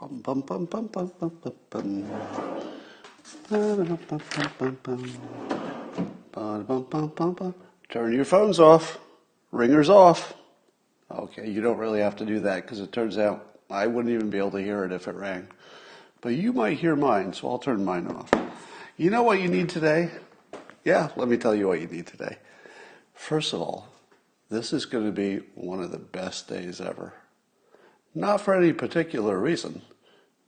Bum, bum, bum, bum, bum, bum, bum, bum. Ba-da-bum, bum, bum, bum, bum. Ba-da-bum, bum, bum, bum. Turn your phones off. Ringer's off. Okay, you don't really have to do that because it turns out I wouldn't even be able to hear it if it rang. But you might hear mine, so I'll turn mine off. You know what you need today? Yeah, let me tell you what you need today. First of all, this is going to be one of the best days ever. Not for any particular reason.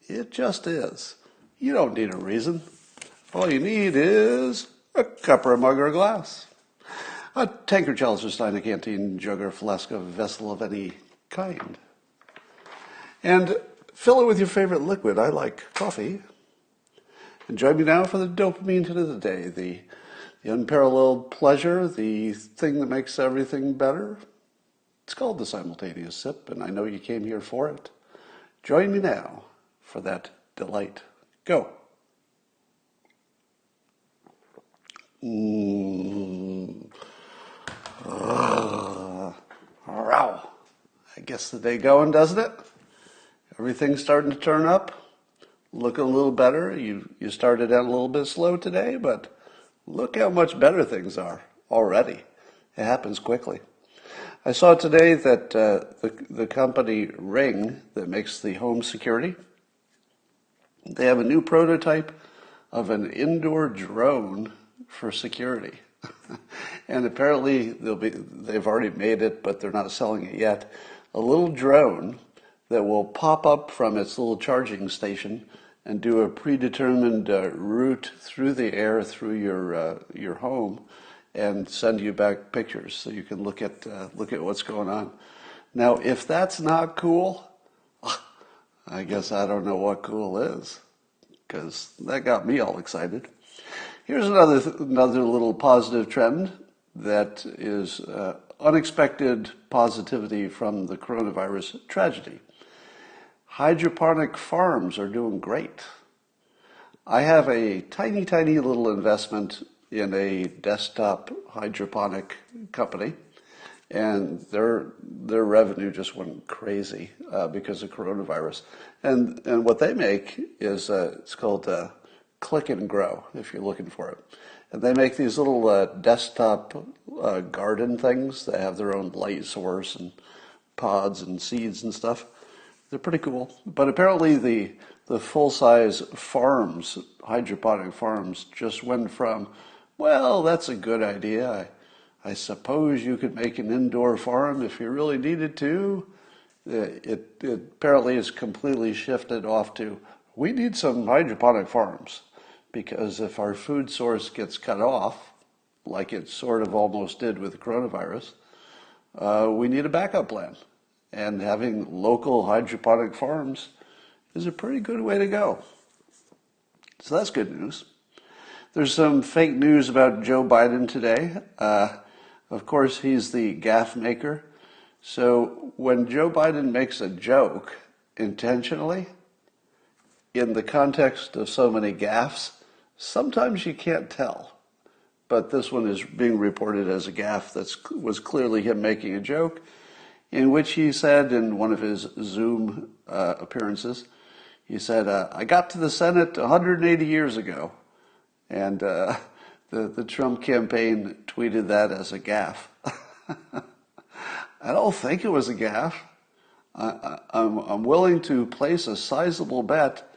It just is. You don't need a reason. All you need is a cup or a mug or a glass. A tankard, chalice, or stein, a canteen, jug, or flask, a vessel of any kind. And fill it with your favorite liquid. I like coffee. And join me now for the dopamine hit of the day, the unparalleled pleasure, the thing that makes everything better. It's called the simultaneous sip, and I know you came here for it. Join me now for that delight. Go. Wow. I guess the day going, doesn't it? Everything's starting to turn up. Looking a little better. You started out a little bit slow today, but look how much better things are already. It happens quickly. I saw today that the company Ring that makes the home security, they have a new prototype of an indoor drone for security. And apparently they've already made it, but they're not selling it yet. A little drone that will pop up from its little charging station and do a predetermined route through the air through your home and send you back pictures so you can look at what's going on. Now, if that's not cool, I guess I don't know what cool is, because that got me all excited. Here's another little positive trend that is unexpected positivity from the coronavirus tragedy. Hydroponic farms are doing great. I have a tiny, tiny little investment in a desktop hydroponic company, and their revenue just went crazy because of coronavirus. And what they make is it's called Click and Grow, if you're looking for it. And they make these little desktop garden things. They have their own light source and pods and seeds and stuff. They're pretty cool. But apparently the full-size farms, hydroponic farms, just went from, well, that's a good idea. I suppose you could make an indoor farm if you really needed to. It apparently is completely shifted off to, we need some hydroponic farms, because if our food source gets cut off, like it sort of almost did with the coronavirus, we need a backup plan. And having local hydroponic farms is a pretty good way to go. So that's good news. There's some fake news about Joe Biden today. Of course, he's the Gaff maker. So when Joe Biden makes a joke intentionally, in the context of so many gaffes, sometimes you can't tell. But this one is being reported as a gaffe that was clearly him making a joke, in which he said in one of his Zoom appearances, he said, I got to the Senate 180 years ago. And the Trump campaign tweeted that as a gaffe. I don't think it was a gaffe. I'm willing to place a sizable bet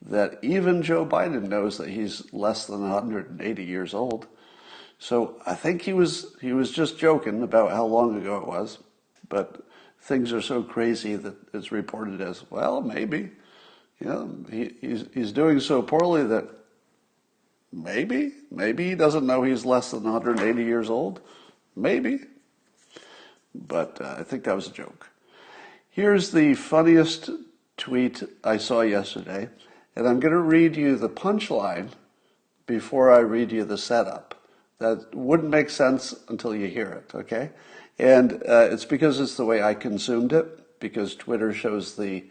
that even Joe Biden knows that he's less than 180 years old. So I think he was just joking about how long ago it was. But things are so crazy that it's reported as, well, maybe. You know, he's doing so poorly that maybe he doesn't know he's less than 180 years old. Maybe. But I think that was a joke. Here's the funniest tweet I saw yesterday, and I'm going to read you the punchline before I read you the setup. That wouldn't make sense until you hear it, okay? And it's because it's the way I consumed it, because Twitter shows the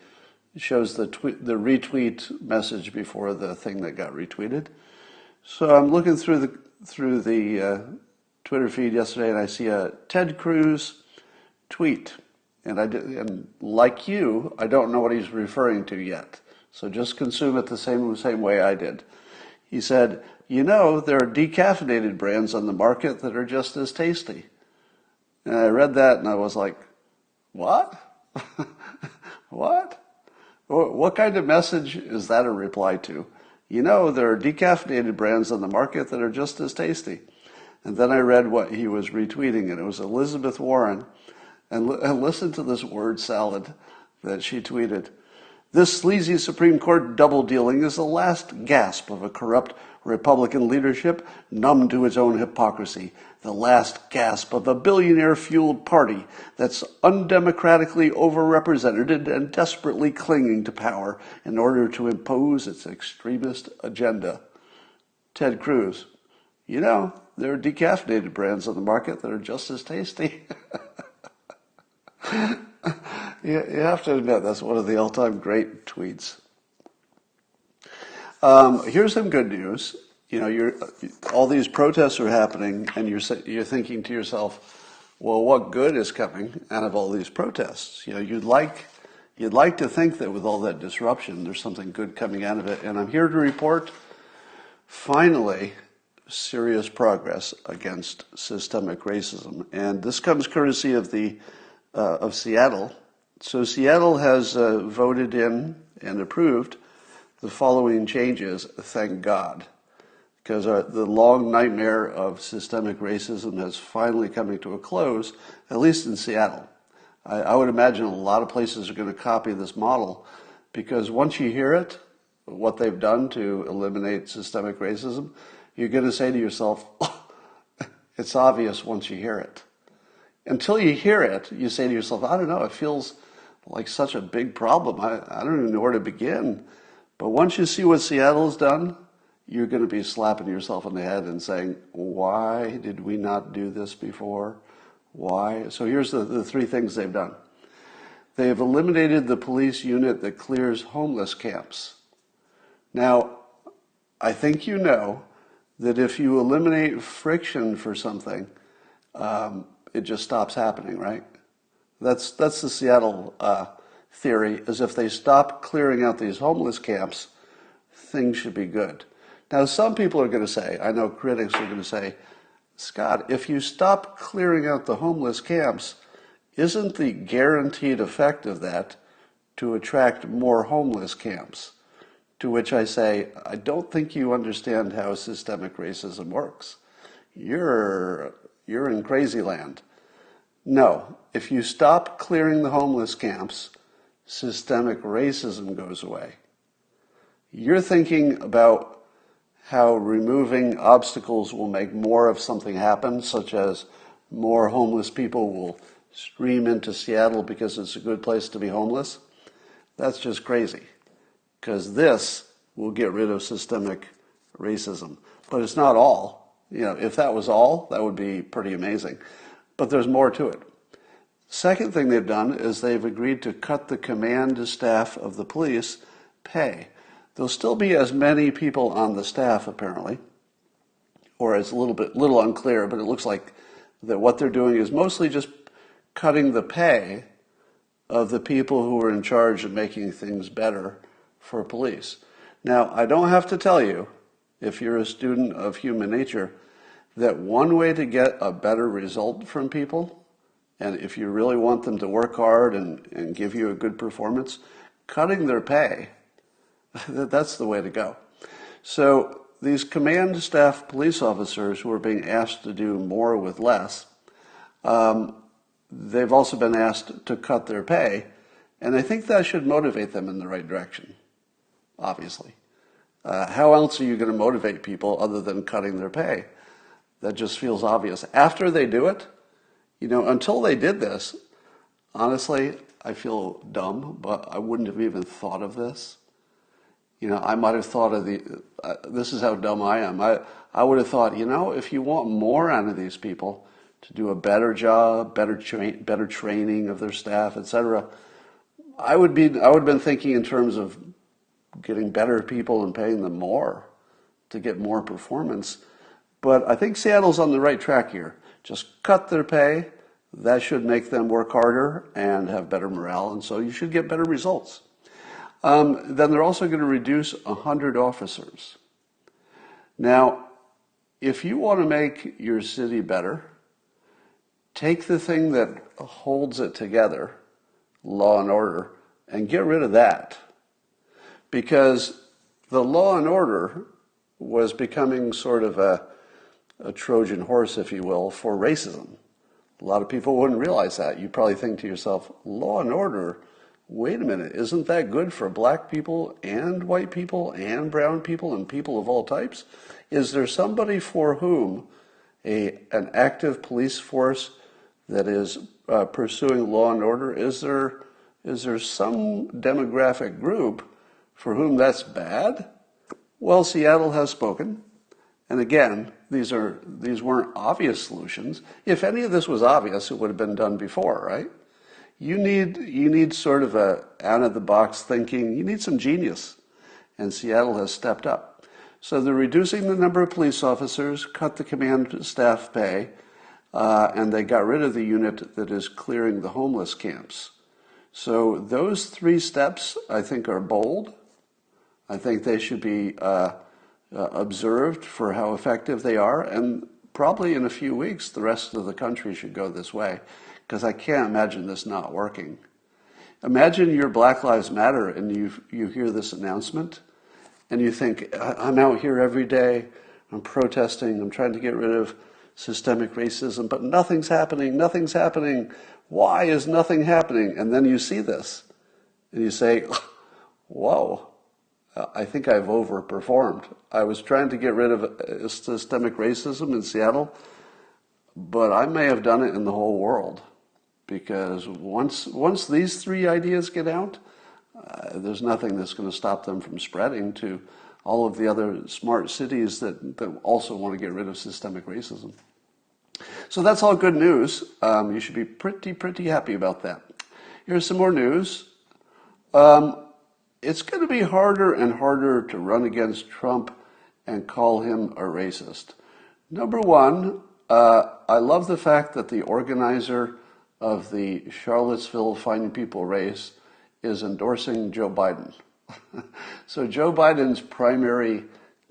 retweet message before the thing that got retweeted. So I'm looking through the Twitter feed yesterday, and I see a Ted Cruz tweet, and like you, I don't know what he's referring to yet. So just consume it the same way I did. He said, there are decaffeinated brands on the market that are just as tasty. And I read that and I was like, what? What? What kind of message is that a reply to? There are decaffeinated brands on the market that are just as tasty. And then I read what he was retweeting, and it was Elizabeth Warren. And listen to this word salad that she tweeted. This sleazy Supreme Court double dealing is the last gasp of a corrupt Republican leadership numb to its own hypocrisy. The last gasp of a billionaire-fueled party that's undemocratically overrepresented and desperately clinging to power in order to impose its extremist agenda. Ted Cruz, there are decaffeinated brands on the market that are just as tasty. You have to admit, that's one of the all-time great tweets. Here's some good news. All these protests are happening, and you're thinking to yourself, well, what good is coming out of all these protests? You'd like to think that with all that disruption, there's something good coming out of it. And I'm here to report, finally, serious progress against systemic racism. And this comes courtesy of Seattle. So Seattle has voted in and approved the following changes, thank God, because the long nightmare of systemic racism has finally coming to a close, at least in Seattle. I would imagine a lot of places are going to copy this model, because once you hear it, what they've done to eliminate systemic racism, you're going to say to yourself, it's obvious once you hear it. Until you hear it, you say to yourself, I don't know, it feels like such a big problem. I don't even know where to begin. But once you see what Seattle's done, you're going to be slapping yourself on the head and saying, why did we not do this before? Why? So here's the three things they've done. They have eliminated the police unit that clears homeless camps. Now, I think you know that if you eliminate friction for something, it just stops happening, right? That's the Seattle theory, is if they stop clearing out these homeless camps, things should be good. Now, some people are going to say, I know critics are going to say, Scott, if you stop clearing out the homeless camps, isn't the guaranteed effect of that to attract more homeless camps? To which I say, I don't think you understand how systemic racism works. You're in crazy land. No, if you stop clearing the homeless camps, systemic racism goes away. You're thinking about how removing obstacles will make more of something happen, such as more homeless people will stream into Seattle because it's a good place to be homeless. That's just crazy, because this will get rid of systemic racism. But it's not all. If that was all, that would be pretty amazing. But there's more to it. Second thing they've done is they've agreed to cut the command staff of the police pay. There'll still be as many people on the staff, apparently, or it's a little unclear, but it looks like that what they're doing is mostly just cutting the pay of the people who are in charge of making things better for police. Now, I don't have to tell you, if you're a student of human nature, that one way to get a better result from people, and if you really want them to work hard and give you a good performance, cutting their pay, that's the way to go. So these command staff police officers who are being asked to do more with less, they've also been asked to cut their pay, and I think that should motivate them in the right direction, obviously. How else are you going to motivate people other than cutting their pay? That just feels obvious. After they do it, until they did this, honestly, I feel dumb, but I wouldn't have even thought of this. I might have thought of this is how dumb I am. I would have thought, if you want more out of these people to do a better job, better training of their staff, etc., I would have been thinking in terms of getting better people and paying them more to get more performance. But I think Seattle's on the right track here. Just cut their pay. That should make them work harder and have better morale, and so you should get better results. Then they're also going to reduce 100 officers. Now, if you want to make your city better, take the thing that holds it together, law and order, and get rid of that. Because the law and order was becoming sort of a Trojan horse, if you will, for racism. A lot of people wouldn't realize that. You probably think to yourself, law and order, wait a minute, isn't that good for black people and white people and brown people and people of all types? Is there somebody for whom an active police force that is pursuing law and order, is there some demographic group for whom that's bad? Well, Seattle has spoken. And again, these weren't obvious solutions. If any of this was obvious, it would have been done before, right? You need sort of a out-of-the-box thinking. You need some genius. And Seattle has stepped up. So they're reducing the number of police officers, cut the command staff pay, and they got rid of the unit that is clearing the homeless camps. So those 3 steps, I think, are bold. I think they should be observed for how effective they are, and probably in a few weeks the rest of the country should go this way, because I can't imagine this not working. Imagine you're Black Lives Matter and you hear this announcement and you think, I'm out here every day, I'm protesting, I'm trying to get rid of systemic racism, but nothing's happening. Why is nothing happening? And then you see this and you say, whoa, I think I've overperformed. I was trying to get rid of systemic racism in Seattle, but I may have done it in the whole world, because once these 3 ideas get out, there's nothing that's going to stop them from spreading to all of the other smart cities that also want to get rid of systemic racism. So that's all good news. You should be pretty happy about that. Here's some more news. It's going to be harder and harder to run against Trump and call him a racist. Number one, I love the fact that the organizer of the Charlottesville Finding People race is endorsing Joe Biden. So Joe Biden's primary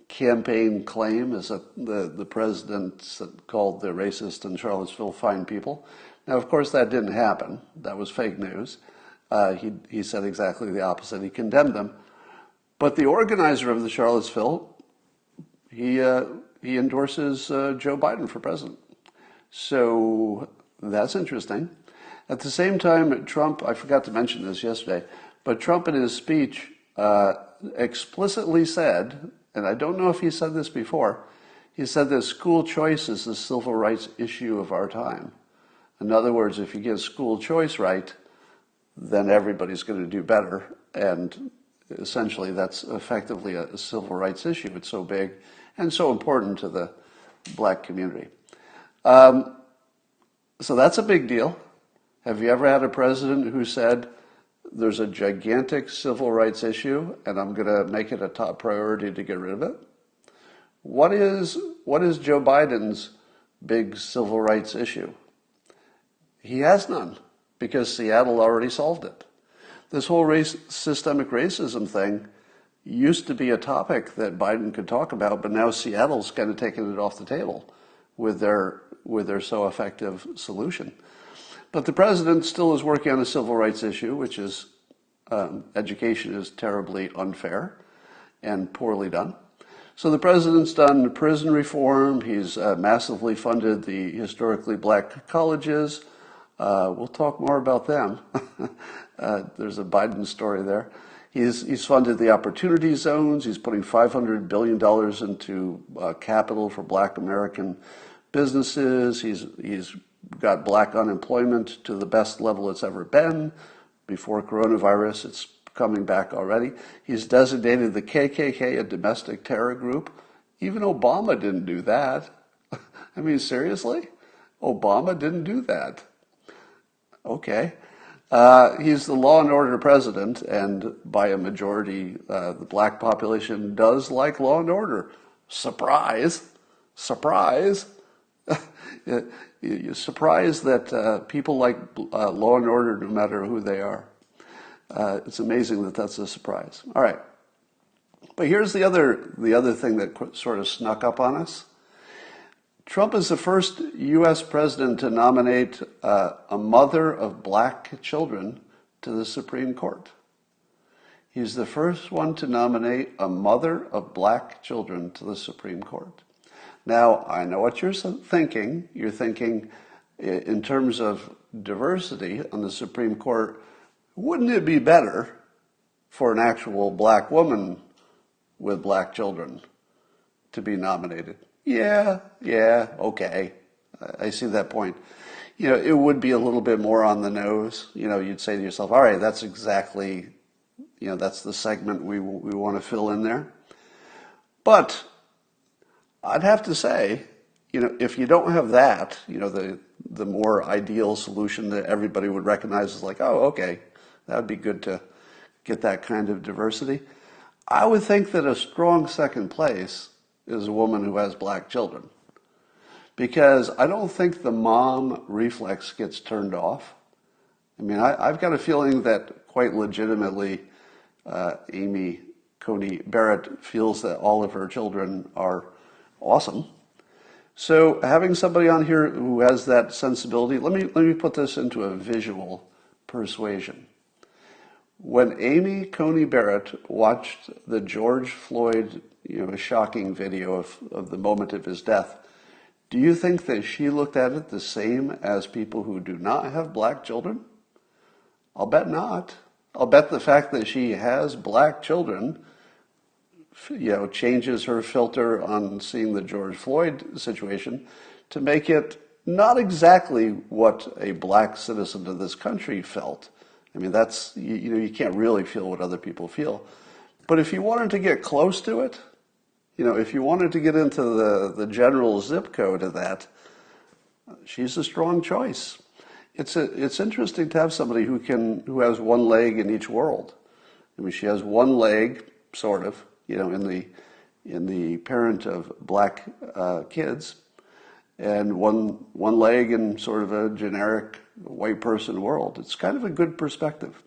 campaign claim is that the president called the racist in Charlottesville fine people. Now, of course, that didn't happen. That was fake news. He said exactly the opposite. He condemned them. But the organizer of the Charlottesville, he endorses Joe Biden for president. So that's interesting. At the same time, Trump, I forgot to mention this yesterday, but Trump in his speech explicitly said, and I don't know if he said this before, he said that school choice is the civil rights issue of our time. In other words, if you get school choice right, then everybody's going to do better. And essentially, that's effectively a civil rights issue. It's so big and so important to the black community. So that's a big deal. Have you ever had a president who said, there's a gigantic civil rights issue and I'm going to make it a top priority to get rid of it? What is Joe Biden's big civil rights issue? He has none, because Seattle already solved it. This whole systemic racism thing used to be a topic that Biden could talk about, but now Seattle's kind of taken it off the table with their so effective solution. But the president still is working on a civil rights issue, which is education is terribly unfair and poorly done. So the president's done prison reform. He's massively funded the historically black colleges. We'll talk more about them. There's a Biden story there. He's funded the opportunity zones. He's putting $500 billion into capital for black American businesses. He's got black unemployment to the best level it's ever been. Before coronavirus, it's coming back already. He's designated the KKK a domestic terror group. Even Obama didn't do that. I mean, seriously? Obama didn't do that. Okay. He's the law and order president, and by a majority, the black population does like law and order. Surprise. Surprise. You're surprised that people like law and order no matter who they are. It's amazing that that's a surprise. All right. But here's the other thing that sort of snuck up on us. Trump is the first U.S. president to nominate a mother of black children to the Supreme Court. He's the first one to nominate a mother of black children to the Supreme Court. Now, I know what you're thinking. You're thinking in terms of diversity on the Supreme Court, wouldn't it be better for an actual black woman with black children to be nominated? Yeah, okay. I see that point. It would be a little bit more on the nose. You'd say to yourself, all right, that's exactly, that's the segment we want to fill in there. But I'd have to say, if you don't have that, the more ideal solution that everybody would recognize is like, oh, okay, that would be good to get that kind of diversity. I would think that a strong second place is a woman who has black children, because I don't think the mom reflex gets turned off. I mean, I've got a feeling that quite legitimately Amy Coney Barrett feels that all of her children are awesome. So having somebody on here who has that sensibility, let me put this into a visual persuasion. When Amy Coney Barrett watched the George Floyd, shocking video of the moment of his death, do you think that she looked at it the same as people who do not have black children? I'll bet not. I'll bet the fact that she has black children, changes her filter on seeing the George Floyd situation to make it not exactly what a black citizen of this country felt. I mean, that's, you can't really feel what other people feel. But if you wanted to get close to it, if you wanted to get into the general zip code of that, she's a strong choice. It's interesting to have somebody who has one leg in each world. I mean, she has one leg, sort of, in the parent of black kids, and one leg in sort of a generic white person world. It's kind of a good perspective.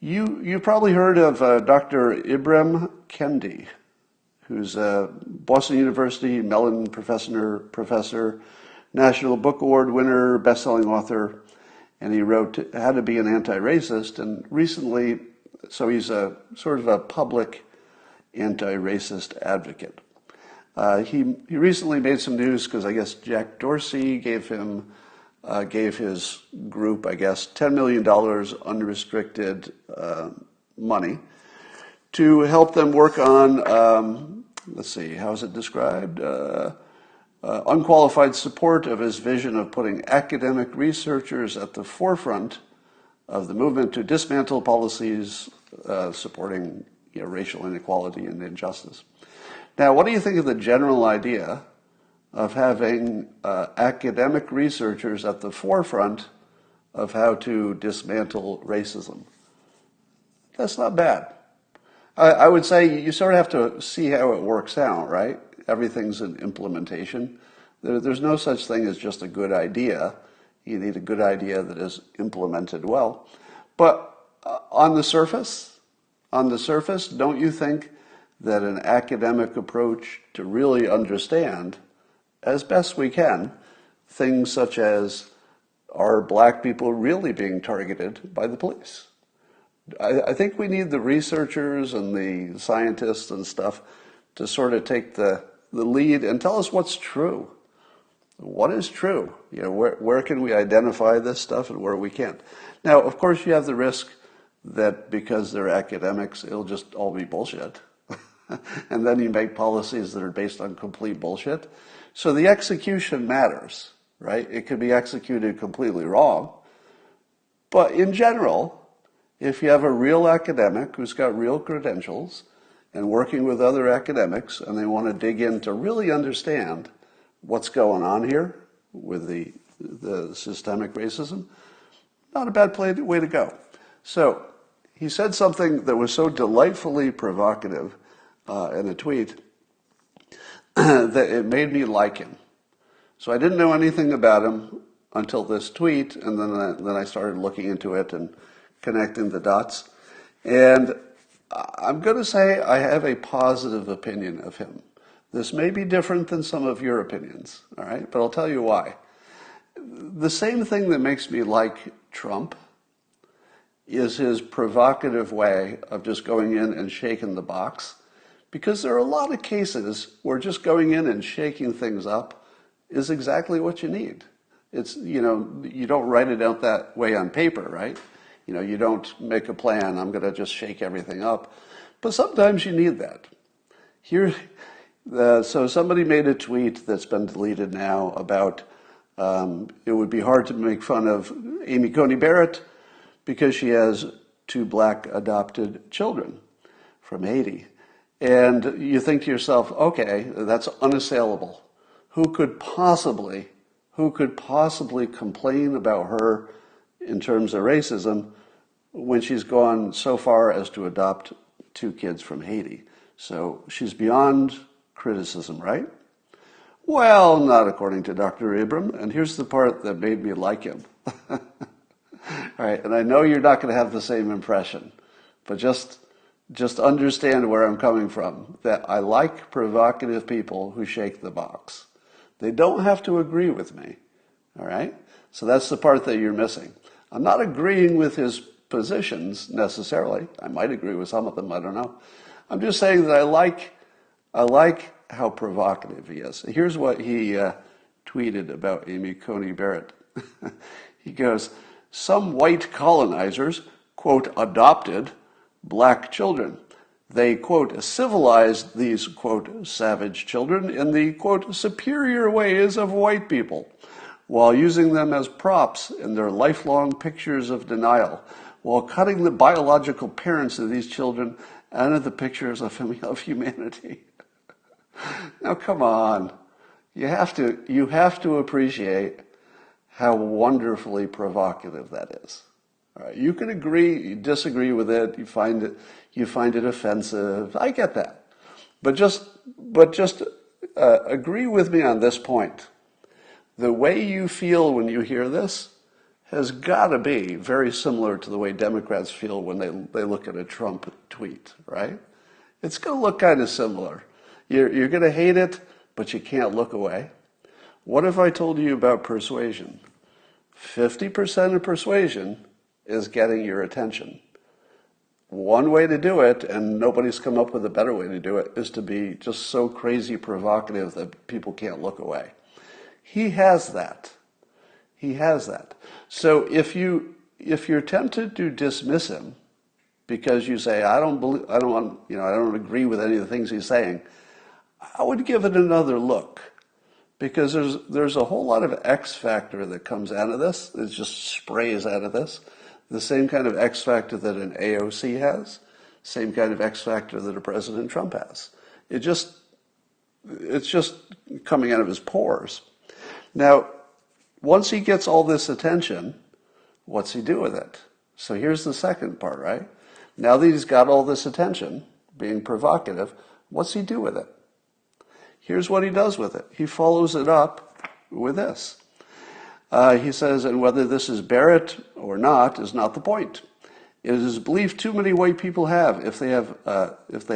You probably heard of Dr. Ibram Kendi, who's a Boston University Mellon professor, National Book Award winner, best-selling author, and he wrote How to Be an Anti-Racist, and recently, so he's a sort of a public anti-racist advocate. He recently made some news because I guess Jack Dorsey gave his group, I guess, $10 million unrestricted money to help them work on, let's see, how is it described? Unqualified support of his vision of putting academic researchers at the forefront of the movement to dismantle policies supporting racial inequality and injustice. Now, what do you think of the general idea of having academic researchers at the forefront of how to dismantle racism? That's not bad. I would say you sort of have to see how it works out, right? Everything's an implementation. There's no such thing as just a good idea. You need a good idea that is implemented well. But on the surface, don't you think that an academic approach to really understand, as best we can, things such as, are black people really being targeted by the police? I think we need the researchers and the scientists and stuff to sort of take the lead and tell us what's true. What is true? Where can we identify this stuff and where we can't? Now, of course, you have the risk that because they're academics, it'll just all be bullshit. And then you make policies that are based on complete bullshit. So the execution matters, right? It could be executed completely wrong. But in general, if you have a real academic who's got real credentials and working with other academics and they want to dig in to really understand what's going on here with the systemic racism, not a bad way to go. So he said something that was so delightfully provocative in a tweet that it made me like him. So I didn't know anything about him. until this tweet, and then I started looking into it and connecting the dots. And I'm going to say I have a positive opinion of him. This may be different than some of your opinions, all right? But I'll tell you why. The same thing that makes me like Trump is his provocative way of just going in and shaking the box. Because there are a lot of cases where just going in and shaking things up is exactly what you need. It's, you don't write it out that way on paper, right? You don't make a plan, I'm going to just shake everything up. But sometimes you need that. So somebody made a tweet that's been deleted now about it would be hard to make fun of Amy Coney Barrett because she has 2 black adopted children from Haiti. And you think to yourself, okay, that's unassailable. Who could possibly complain about her in terms of racism when she's gone so far as to adopt 2 kids from Haiti? So she's beyond criticism, right? Well, not according to Dr. Ibram, and here's the part that made me like him. All right, and I know you're not going to have the same impression, but just understand where I'm coming from, that I like provocative people who shake the box. They don't have to agree with me, all right? So that's the part that you're missing. I'm not agreeing with his positions necessarily. I might agree with some of them, I don't know. I'm just saying that I like how provocative he is. Here's what he tweeted about Amy Coney Barrett. He goes, some white colonizers, quote, adopted black children. They, quote, civilized these, quote, savage children in the, quote, superior ways of white people, while using them as props in their lifelong pictures of denial, while cutting the biological parents of these children out of the pictures of humanity. Now, come on. You have to appreciate how wonderfully provocative that is. All right, you can agree, you disagree with it, you find it offensive. I get that, but just agree with me on this point. The way you feel when you hear this has got to be very similar to the way Democrats feel when they look at a Trump tweet, right? It's going to look kind of similar. You're going to hate it, but you can't look away. What if I told you about persuasion? 50% of persuasion is getting your attention. One way to do it, and nobody's come up with a better way to do it, is to be just so crazy provocative that people can't look away. He has that. He has that. So if you're tempted to dismiss him because you say, I don't agree with any of the things he's saying, I would give it another look, because there's a whole lot of X factor that comes out of this. It just sprays out of this. The same kind of X factor that an AOC has, same kind of X factor that a President Trump has. It's just coming out of his pores. Now, once he gets all this attention, what's he do with it? So here's the second part, right? Now that he's got all this attention, being provocative, what's he do with it? Here's what he does with it. He follows it up with this. He says, and whether this is Barrett or not is not the point. It is a belief too many white people have. If they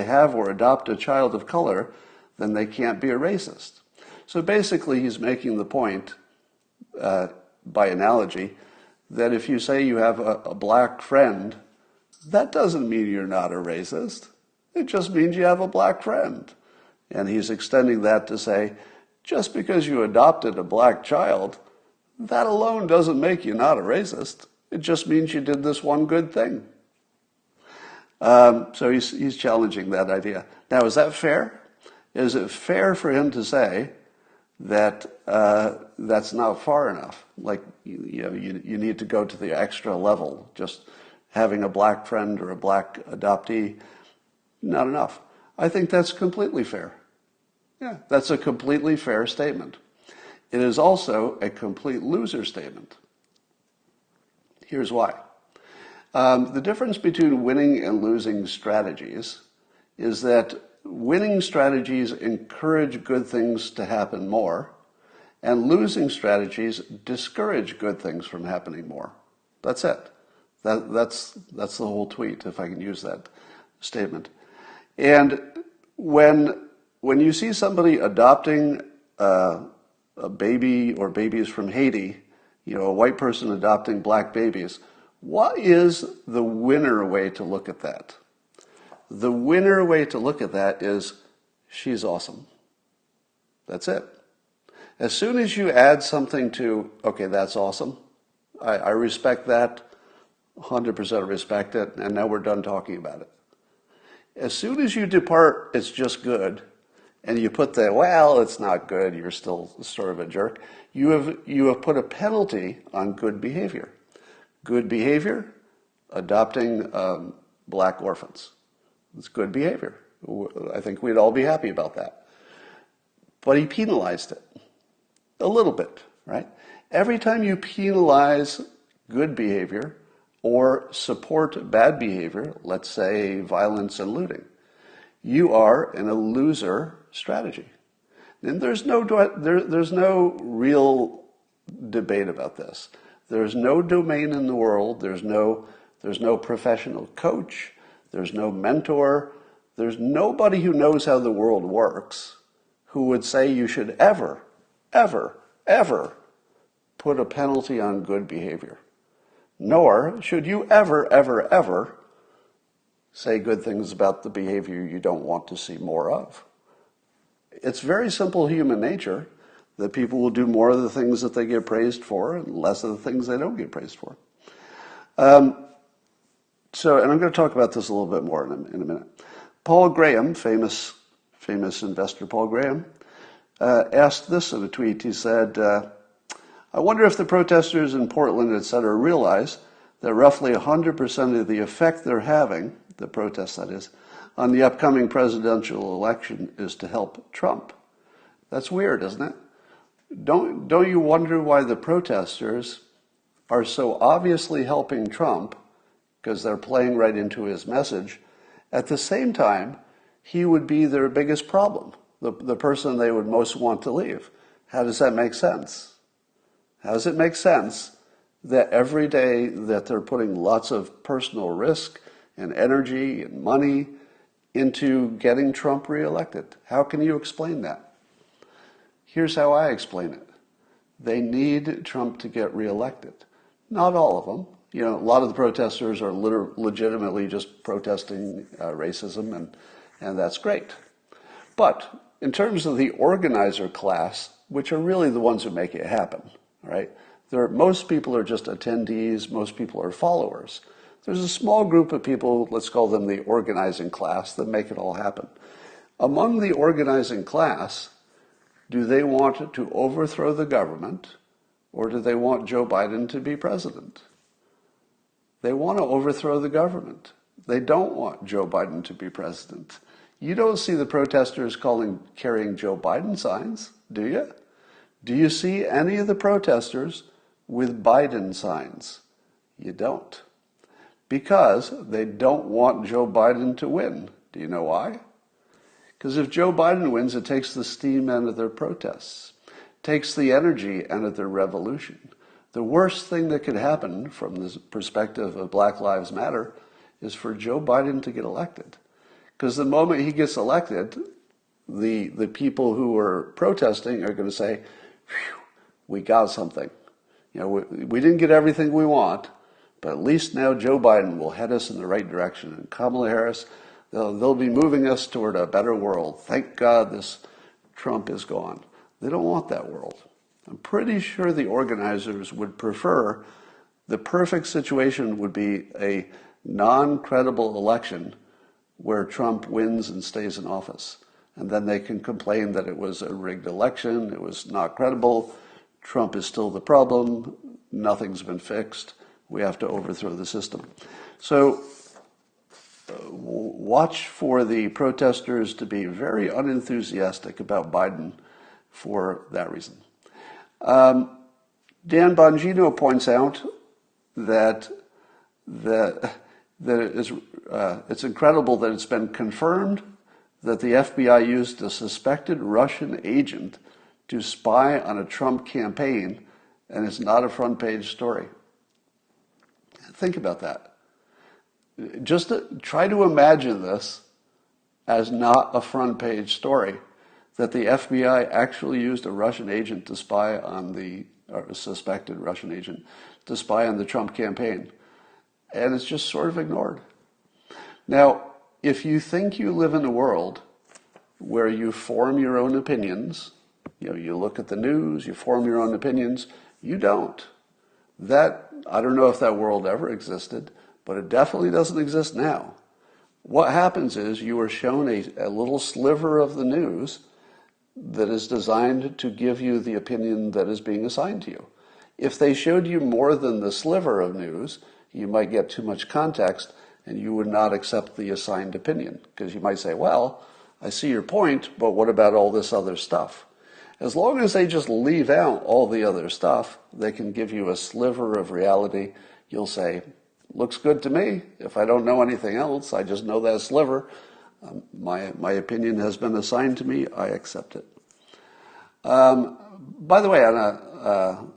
have or adopt a child of color, then they can't be a racist. So basically, he's making the point, by analogy, that if you say you have a black friend, that doesn't mean you're not a racist. It just means you have a black friend. And he's extending that to say, just because you adopted a black child, that alone doesn't make you not a racist. It just means you did this one good thing. So he's challenging that idea. Now, is that fair? Is it fair for him to say that that's not far enough? Like, you need to go to the extra level. Just having a black friend or a black adoptee, not enough. I think that's completely fair. Yeah, that's a completely fair statement. It is also a complete loser statement. Here's why. The difference between winning and losing strategies is that winning strategies encourage good things to happen more, And losing strategies discourage good things from happening more. That's it. That's the whole tweet, if I can use that statement. And when you see somebody adopting a baby or babies from Haiti, a white person adopting black babies, what is the winner way to look at that? The winner way to look at that is, she's awesome. That's it. As soon as you add something to, okay, that's awesome, I respect that, 100% respect it, and now we're done talking about it. As soon as you depart, it's just good, and you put the, well, it's not good, you're still sort of a jerk, you have put a penalty on good behavior. Good behavior, adopting black orphans. It's good behavior. I think we'd all be happy about that. But he penalized it a little bit, right? Every time you penalize good behavior or support bad behavior, let's say violence and looting, you are in a loser strategy. And there's no real debate about this. There's no domain in the world, there's no professional coach, there's no mentor, there's nobody who knows how the world works who would say you should ever put a penalty on good behavior. Nor should you ever say good things about the behavior you don't want to see more of. It's very simple human nature that people will do more of the things that they get praised for and less of the things they don't get praised for. And I'm going to talk about this a little bit more in a minute. Paul Graham, famous investor Paul Graham, asked this in a tweet. He said, I wonder if the protesters in Portland, etc., realize that roughly 100% of the effect they're having, the protests that is, on the upcoming presidential election is to help Trump. That's weird, isn't it? Don't you wonder why the protesters are so obviously helping Trump, because they're playing right into his message? At the same time, he would be their biggest problem, the person they would most want to leave. How does that make sense? How does it make sense that every day that they're putting lots of personal risk and energy and money into getting Trump reelected? How can you explain that? Here's how I explain it. They need Trump to get reelected. Not all of them. A lot of the protesters are legitimately just protesting racism, and that's great. But in terms of the organizer class, which are really the ones who make it happen, right? Most people are just attendees, most people are followers. There's a small group of people, let's call them the organizing class, that make it all happen. Among the organizing class, do they want to overthrow the government, or do they want Joe Biden to be president? They want to overthrow the government. They don't want Joe Biden to be president. You don't see the protesters carrying Joe Biden signs, do you? Do you see any of the protesters with Biden signs? You don't. Because they don't want Joe Biden to win. Do you know why? Because if Joe Biden wins, it takes the steam out of their protests, takes the energy out of their revolution. The worst thing that could happen from the perspective of Black Lives Matter is for Joe Biden to get elected. Because the moment he gets elected, the people who are protesting are going to say, phew, we got something. We didn't get everything we want, but at least now Joe Biden will head us in the right direction. And Kamala Harris, they'll be moving us toward a better world. Thank God this Trump is gone. They don't want that world. I'm pretty sure the organizers would prefer, the perfect situation would be a non-credible election where Trump wins and stays in office. And then they can complain that it was a rigged election, it was not credible, Trump is still the problem, nothing's been fixed, we have to overthrow the system. So watch for the protesters to be very unenthusiastic about Biden for that reason. Dan Bongino points out that it's incredible that it's been confirmed that the FBI used a suspected Russian agent to spy on a Trump campaign, and it's not a front page story. Think about that. Just try to imagine this as not a front page story, that the FBI actually used a Russian agent to spy on or a suspected Russian agent to spy on the Trump campaign. And it's just sort of ignored. Now, if you think you live in a world where you form your own opinions, you look at the news, you form your own opinions, you don't. I don't know if that world ever existed, but it definitely doesn't exist now. What happens is you are shown a little sliver of the news that is designed to give you the opinion that is being assigned to you. If they showed you more than the sliver of news, you might get too much context and you would not accept the assigned opinion, because you might say, well, I see your point, but what about all this other stuff? As long as they just leave out all the other stuff, they can give you a sliver of reality. You'll say, looks good to me. If I don't know anything else, I just know that sliver. My opinion has been assigned to me. I accept it. By the way, on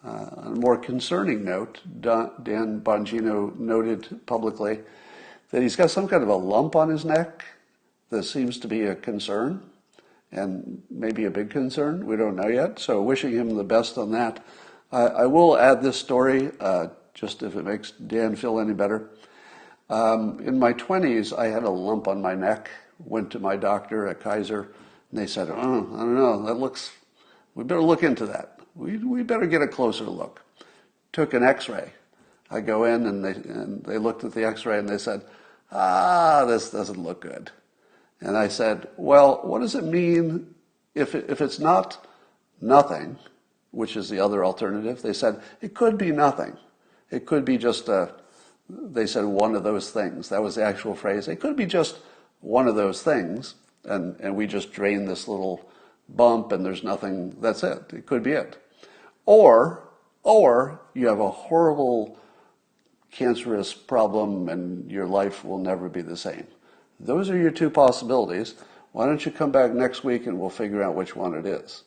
a more concerning note, Dan Bongino noted publicly that he's got some kind of a lump on his neck that seems to be a concern, and maybe a big concern. We don't know yet, so wishing him the best on that. I will add this story, just if it makes Dan feel any better. In my 20s, I had a lump on my neck, went to my doctor at Kaiser, and they said, I don't know, we better look into that. We better get a closer look. Took an x-ray. I go in and they looked at the x-ray and they said, this doesn't look good. And I said, well, what does it mean if it's not nothing, which is the other alternative? They said, it could be nothing. It could be just they said one of those things. That was the actual phrase. It could be just one of those things, and we just drain this little bump and there's nothing, that's it. It could be it. Or you have a horrible cancerous problem and your life will never be the same. Those are your two possibilities. Why don't you come back next week and we'll figure out which one it is.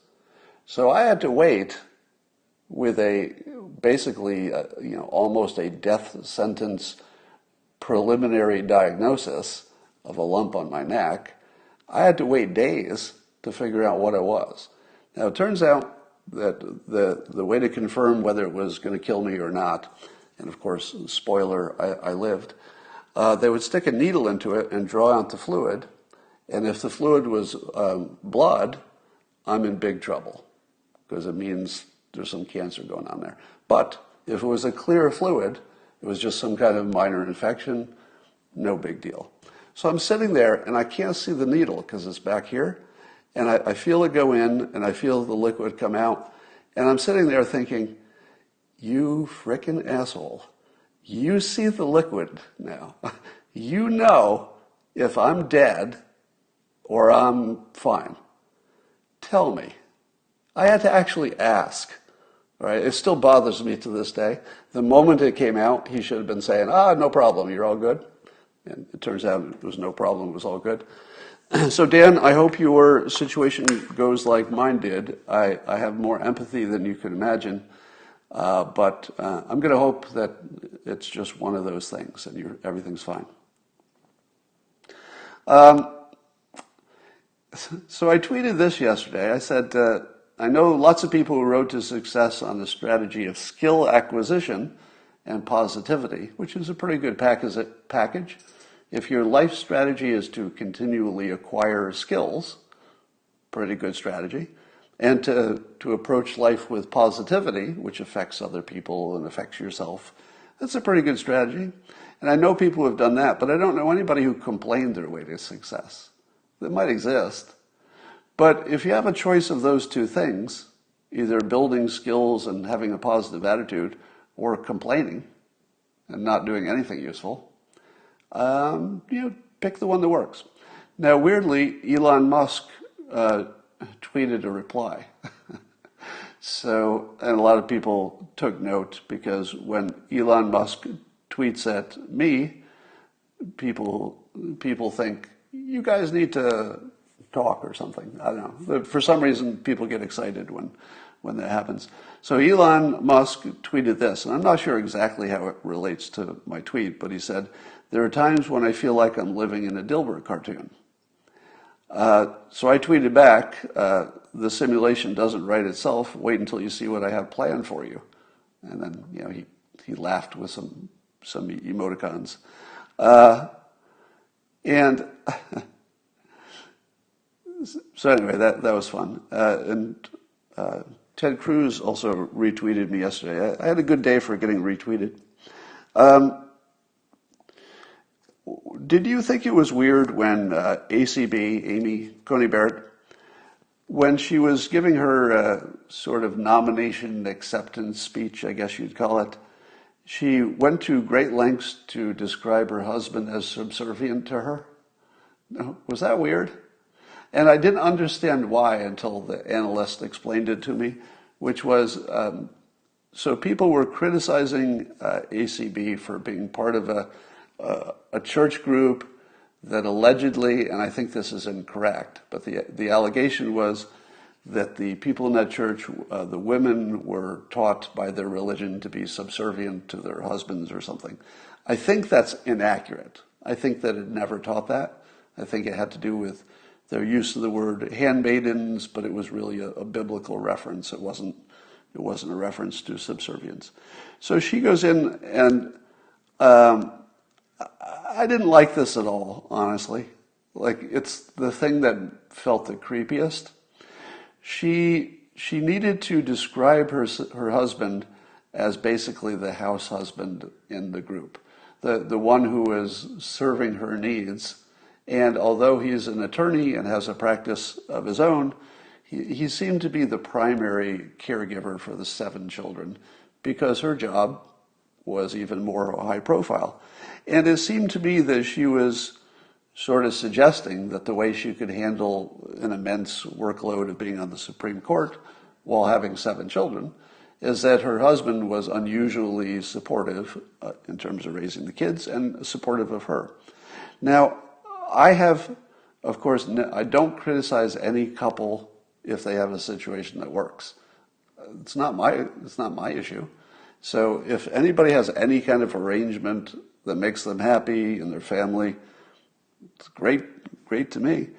So I had to wait with basically almost a death sentence preliminary diagnosis of a lump on my neck. I had to wait days to figure out what it was. Now it turns out that the way to confirm whether it was going to kill me or not, and of course, spoiler, I lived, they would stick a needle into it and draw out the fluid, and if the fluid was blood, I'm in big trouble, because it means there's some cancer going on there. But if it was a clear fluid, it was just some kind of minor infection, no big deal. So I'm sitting there, and I can't see the needle because it's back here, and I feel it go in, and I feel the liquid come out, and I'm sitting there thinking, you frickin' asshole. You see the liquid now. You know if I'm dead or I'm fine. Tell me. I had to actually ask. Right? It still bothers me to this day. The moment it came out, he should have been saying, no problem, you're all good. And it turns out it was no problem, it was all good. So Dan, I hope your situation goes like mine did. I have more empathy than you can imagine. But I'm going to hope that it's just one of those things and everything's fine. So I tweeted this yesterday. I said, I know lots of people who rode to success on the strategy of skill acquisition and positivity, which is a pretty good package. If your life strategy is to continually acquire skills, pretty good strategy. And to approach life with positivity, which affects other people and affects yourself, that's a pretty good strategy. And I know people who have done that, but I don't know anybody who complained their way to success. That might exist. But if you have a choice of those two things, either building skills and having a positive attitude, or complaining and not doing anything useful, pick the one that works. Now, weirdly, Elon Musk tweeted a reply. And a lot of people took note because when Elon Musk tweets at me, people think, you guys need to talk or something. I don't know. But for some reason, people get excited when that happens. So Elon Musk tweeted this, and I'm not sure exactly how it relates to my tweet, but he said, "There are times when I feel like I'm living in a Dilbert cartoon." So I tweeted back, "The simulation doesn't write itself. Wait until you see what I have planned for you." And then, he laughed with some emoticons. And so anyway, that was fun. And Ted Cruz also retweeted me yesterday. I had a good day for getting retweeted. Did you think it was weird when ACB, Amy Coney Barrett, when she was giving her sort of nomination acceptance speech, I guess you'd call it, she went to great lengths to describe her husband as subservient to her? No, was that weird? And I didn't understand why until the analyst explained it to me, which was, so people were criticizing ACB for being part of a church group that allegedly, and I think this is incorrect, but the allegation was that the people in that church, the women were taught by their religion to be subservient to their husbands or something. I think that's inaccurate. I think that it never taught that. I think it had to do with their use of the word handmaidens, but it was really a biblical reference. It wasn't a reference to subservience. So she goes in, and I didn't like this at all, honestly. Like, it's the thing that felt the creepiest. She needed to describe her husband as basically the house husband in the group, the one who is serving her needs. And although he's an attorney and has a practice of his own, he seemed to be the primary caregiver for the 7 children because her job was even more high profile. And it seemed to me that she was sort of suggesting that the way she could handle an immense workload of being on the Supreme Court while having 7 children is that her husband was unusually supportive in terms of raising the kids and supportive of her. Now, I have, of course, I don't criticize any couple if they have a situation that works. It's not my issue. So if anybody has any kind of arrangement that makes them happy and their family, it's great to me.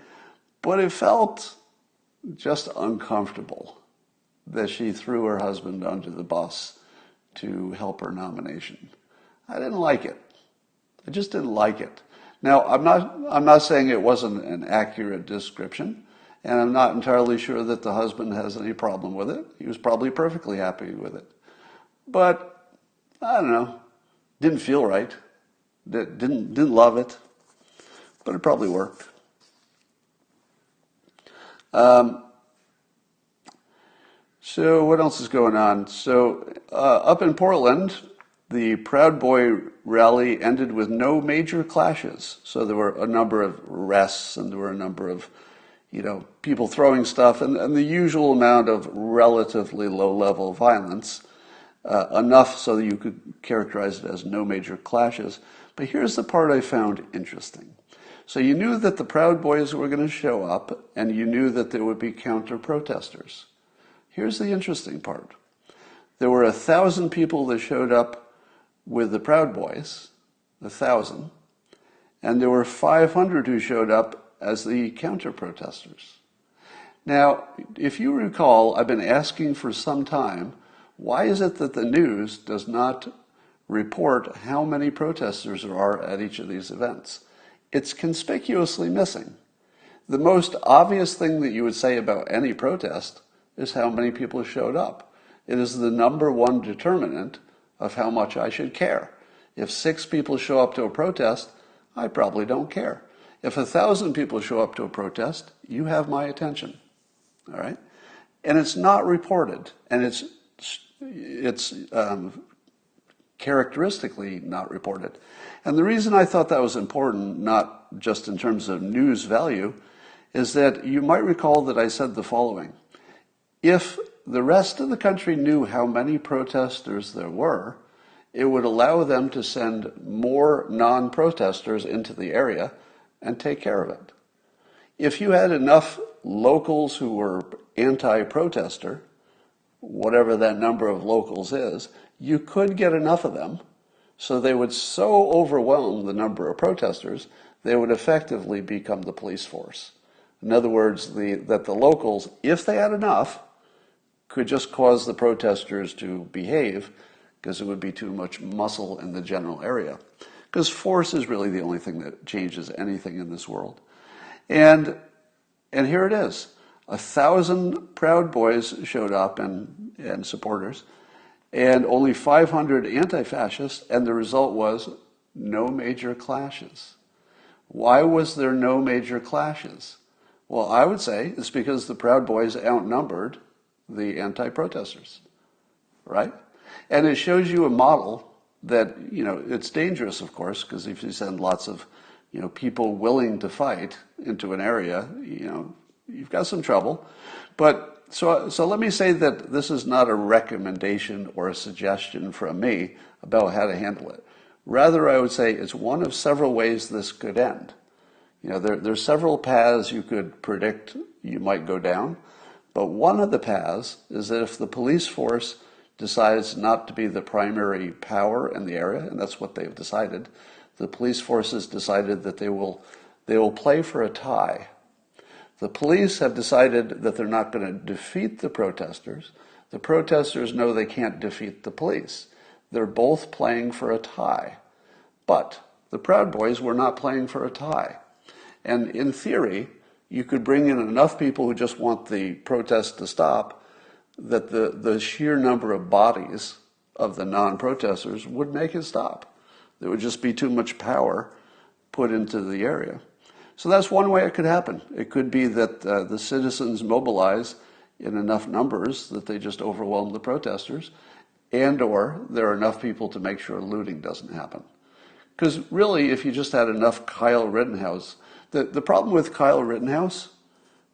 But it felt just uncomfortable that she threw her husband under the bus to help her nomination. I didn't like it. I just didn't like it. Now, I'm not saying it wasn't an accurate description, and I'm not entirely sure that the husband has any problem with it. He was probably perfectly happy with it. But I don't know. Didn't feel right. Didn't love it. But it probably worked. So what else is going on? So up in Portland, the Proud Boy rally ended with no major clashes. So there were a number of arrests and there were a number of, people throwing stuff and the usual amount of relatively low-level violence, enough so that you could characterize it as no major clashes. But here's the part I found interesting. So you knew that the Proud Boys were going to show up, and you knew that there would be counter-protesters. Here's the interesting part. There were 1,000 people that showed up with the Proud Boys, 1,000, and there were 500 who showed up as the counter-protesters. Now, if you recall, I've been asking for some time, why is it that the news does not report how many protesters there are at each of these events? It's conspicuously missing. The most obvious thing that you would say about any protest is how many people showed up. It is the number one determinant of how much I should care. If 6 people show up to a protest, I probably don't care. If 1,000 people show up to a protest, you have my attention. All right? And it's not reported, and it's characteristically not reported. And the reason I thought that was important, not just in terms of news value, is that you might recall that I said the following. If the rest of the country knew how many protesters there were, it would allow them to send more non-protesters into the area and take care of it. If you had enough locals who were anti-protester, whatever that number of locals is, you could get enough of them so they would so overwhelm the number of protesters, they would effectively become the police force. In other words, that the locals, if they had enough, could just cause the protesters to behave because it would be too much muscle in the general area. Because force is really the only thing that changes anything in this world. And here it is. 1,000 Proud Boys showed up and supporters, and only 500 anti-fascists, and the result was no major clashes. Why was there no major clashes? Well, I would say it's because the Proud Boys outnumbered the anti-protesters, right? And it shows you a model that, it's dangerous, of course, because if you send lots of, people willing to fight into an area, you've got some trouble. But so let me say that this is not a recommendation or a suggestion from me about how to handle it. Rather, I would say it's one of several ways this could end. There's several paths you could predict you might go down, but one of the paths is that if the police force decides not to be the primary power in the area, and that's what they've decided, the police force has decided that they will play for a tie. The police have decided that they're not going to defeat the protesters. The protesters know they can't defeat the police. They're both playing for a tie. But the Proud Boys were not playing for a tie. And in theory, you could bring in enough people who just want the protest to stop that the sheer number of bodies of the non-protesters would make it stop. There would just be too much power put into the area. So that's one way it could happen. It could be that the citizens mobilize in enough numbers that they just overwhelm the protesters, and or there are enough people to make sure looting doesn't happen. Because really, if you just had enough Kyle Rittenhouse, the problem with Kyle Rittenhouse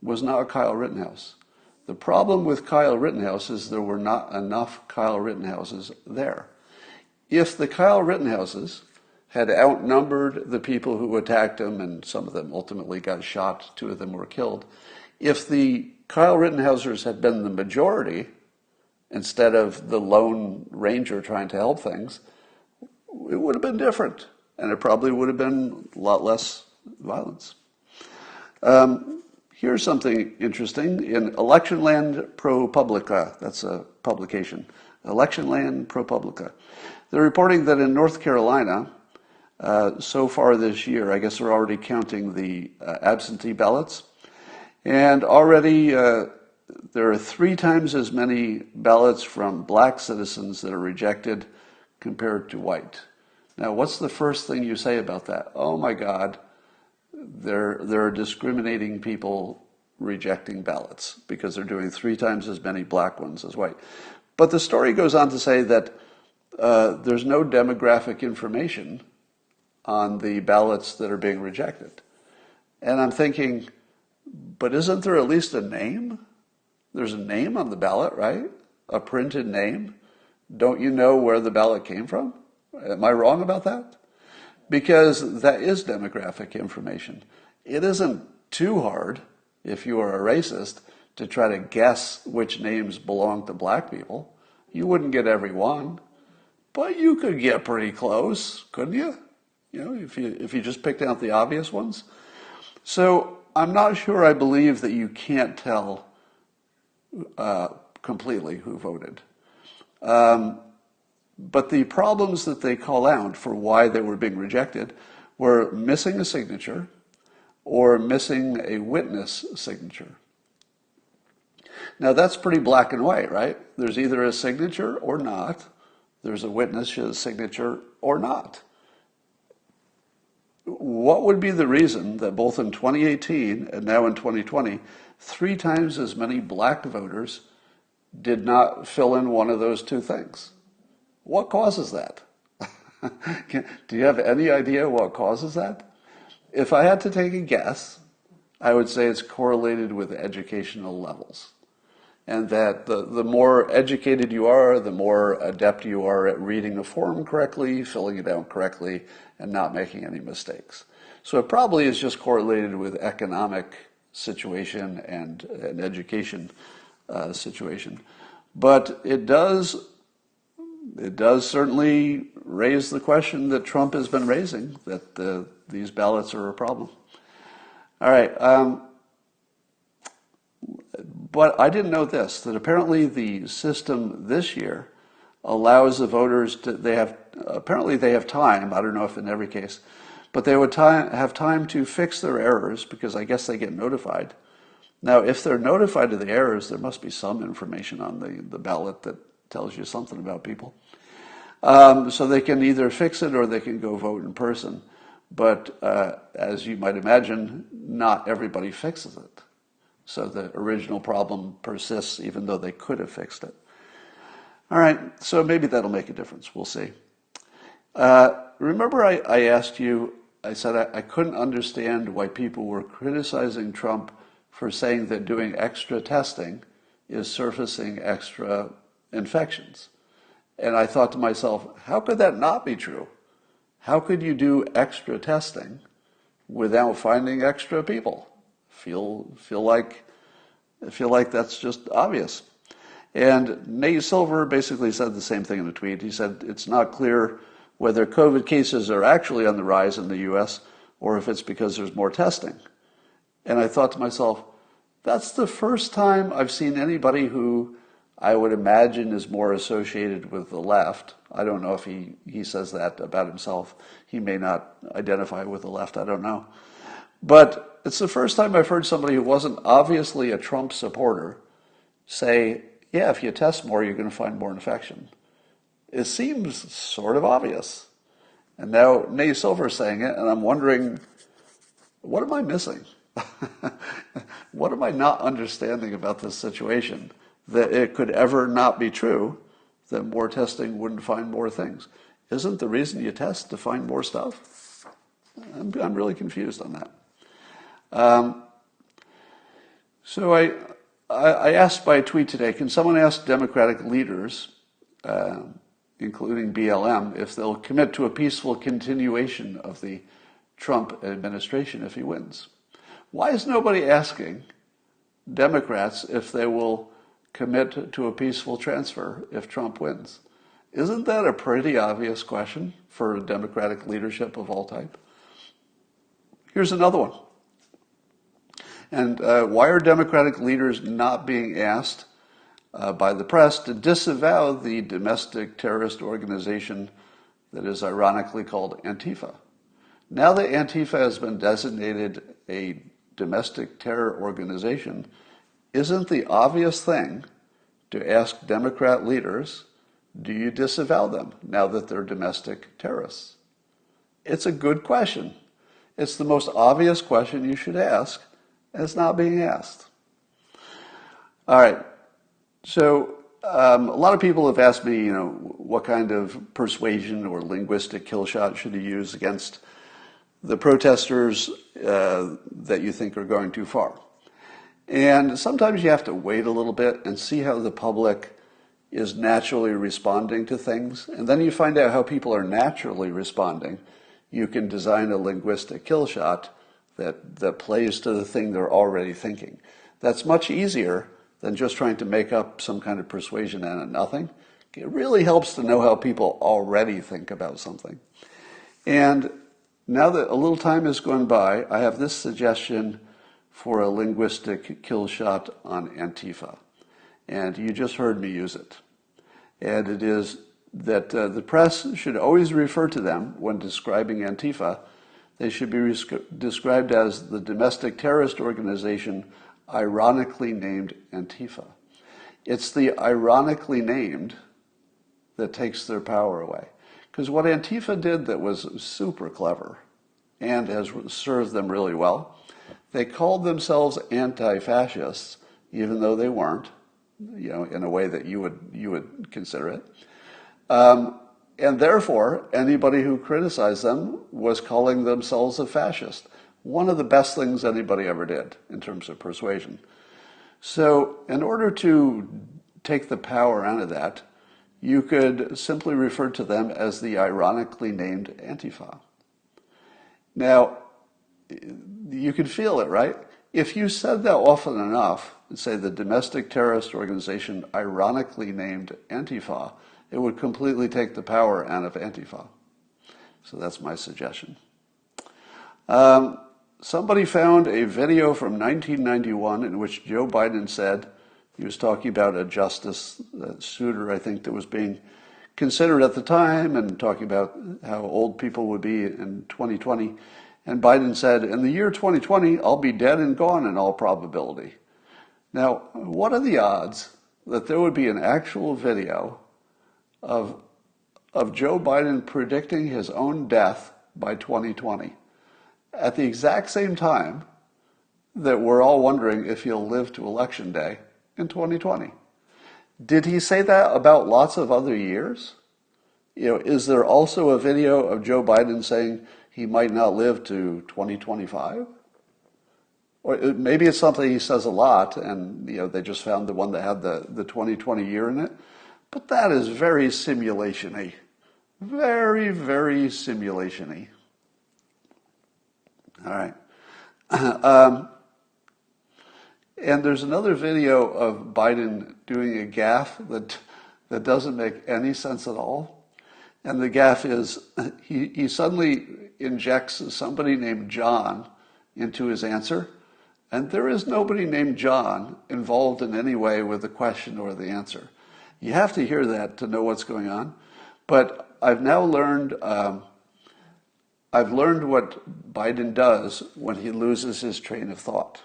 was not Kyle Rittenhouse. The problem with Kyle Rittenhouse is there were not enough Kyle Rittenhouses there. If the Kyle Rittenhouses had outnumbered the people who attacked him, and some of them ultimately got shot, 2 of them were killed, if the Kyle Rittenhousers had been the majority, instead of the lone ranger trying to help things, it would have been different, and it probably would have been a lot less violence. Here's something interesting. In Electionland ProPublica, that's a publication, Electionland ProPublica, they're reporting that in North Carolina, so far this year, I guess they're already counting the absentee ballots, and already there are 3 times as many ballots from black citizens that are rejected compared to white. Now, what's the first thing you say about that? Oh my God, there are discriminating people rejecting ballots because they're doing 3 times as many black ones as white. But the story goes on to say that there's no demographic information on the ballots that are being rejected. And I'm thinking, but isn't there at least a name? There's a name on the ballot, right? A printed name. Don't you know where the ballot came from? Am I wrong about that? Because that is demographic information. It isn't too hard, if you are a racist, to try to guess which names belong to black people. You wouldn't get every one, but you could get pretty close, couldn't you? If you just picked out the obvious ones. So I'm not sure I believe that you can't tell completely who voted. But the problems that they call out for why they were being rejected were missing a signature or missing a witness signature. Now that's pretty black and white, right? There's either a signature or not. There's a witness signature or not. What would be the reason that both in 2018 and now in 2020, 3 times as many black voters did not fill in one of those 2 things? What causes that? Do you have any idea what causes that? If I had to take a guess, I would say it's correlated with educational levels. And that the more educated you are, the more adept you are at reading a form correctly, filling it out correctly, and not making any mistakes. So it probably is just correlated with economic situation and an education situation. But it does certainly raise the question that Trump has been raising, that these ballots are a problem. All right. But I didn't know this, that apparently the system this year allows the voters to, apparently they have time, I don't know if in every case, but they would have time to fix their errors because I guess they get notified. Now, if they're notified of the errors, there must be some information on the ballot that tells you something about people. So they can either fix it or they can go vote in person. But as you might imagine, not everybody fixes it. So the original problem persists even though they could have fixed it. All right, so maybe that'll make a difference. We'll see. Remember I asked you, I said I couldn't understand why people were criticizing Trump for saying that doing extra testing is surfacing extra infections. And I thought to myself, how could that not be true? How could you do extra testing without finding extra people? Feel like that's just obvious. And Nate Silver basically said the same thing in a tweet. He said it's not clear whether COVID cases are actually on the rise in the U.S. or if it's because there's more testing. And I thought to myself, that's the first time I've seen anybody who I would imagine is more associated with the left. I don't know if he says that about himself. He may not identify with the left. I don't know. But it's the first time I've heard somebody who wasn't obviously a Trump supporter say, yeah, if you test more, you're going to find more infection. It seems sort of obvious. And now Nate Silver is saying it, and I'm wondering, what am I missing? What am I not understanding about this situation? That it could ever not be true that more testing wouldn't find more things. Isn't the reason you test to find more stuff? I'm really confused on that. So I asked by tweet today, can someone ask Democratic leaders, including BLM, if they'll commit to a peaceful continuation of the Trump administration if he wins? Why is nobody asking Democrats if they will commit to a peaceful transfer if Trump wins? Isn't that a pretty obvious question for Democratic leadership of all type? Here's another one. And why are Democratic leaders not being asked by the press to disavow the domestic terrorist organization that is ironically called Antifa? Now that Antifa has been designated a domestic terror organization, isn't the obvious thing to ask Democrat leaders, do you disavow them now that they're domestic terrorists? It's a good question. It's the most obvious question you should ask, and it's not being asked. All right. So a lot of people have asked me, what kind of persuasion or linguistic kill shot should you use against the protesters that you think are going too far. And sometimes you have to wait a little bit and see how the public is naturally responding to things. And then you find out how people are naturally responding. You can design a linguistic kill shot that plays to the thing they're already thinking. That's much easier than just trying to make up some kind of persuasion out of nothing. It really helps to know how people already think about something. And now that a little time has gone by, I have this suggestion for a linguistic kill shot on Antifa. And you just heard me use it. And it is that the press should always refer to them when describing Antifa. They should be described as the domestic terrorist organization ironically named Antifa. It's the ironically named that takes their power away. Because what Antifa did that was super clever and has served them really well, they called themselves anti-fascists, even though they weren't, in a way that you would consider it. And therefore, anybody who criticized them was calling themselves a fascist. One of the best things anybody ever did in terms of persuasion. So in order to take the power out of that, you could simply refer to them as the ironically named Antifa. Now, you can feel it, right? if you said that often enough, and say the domestic terrorist organization ironically named Antifa, it would completely take the power out of Antifa. So that's my suggestion. Somebody found a video from 1991 in which Joe Biden said, he was talking about a justice suitor, I think, that was being considered at the time, and talking about how old people would be in 2020. And Biden said, in the year 2020, I'll be dead and gone in all probability. Now, what are the odds that there would be an actual video of Joe Biden predicting his own death by 2020 at the exact same time that we're all wondering if he'll live to Election Day in 2020? Did he say that about lots of other years? Is there also a video of Joe Biden saying he might not live to 2025? Or maybe it's something he says a lot, and they just found the one that had the 2020 year in it. But that is very simulation-y. Very, very simulation-y. All right. And there's another video of Biden doing a gaffe that doesn't make any sense at all. And the gaffe is he suddenly injects somebody named John into his answer. And there is nobody named John involved in any way with the question or the answer. You have to hear that to know what's going on. But I've now learned, what Biden does when he loses his train of thought.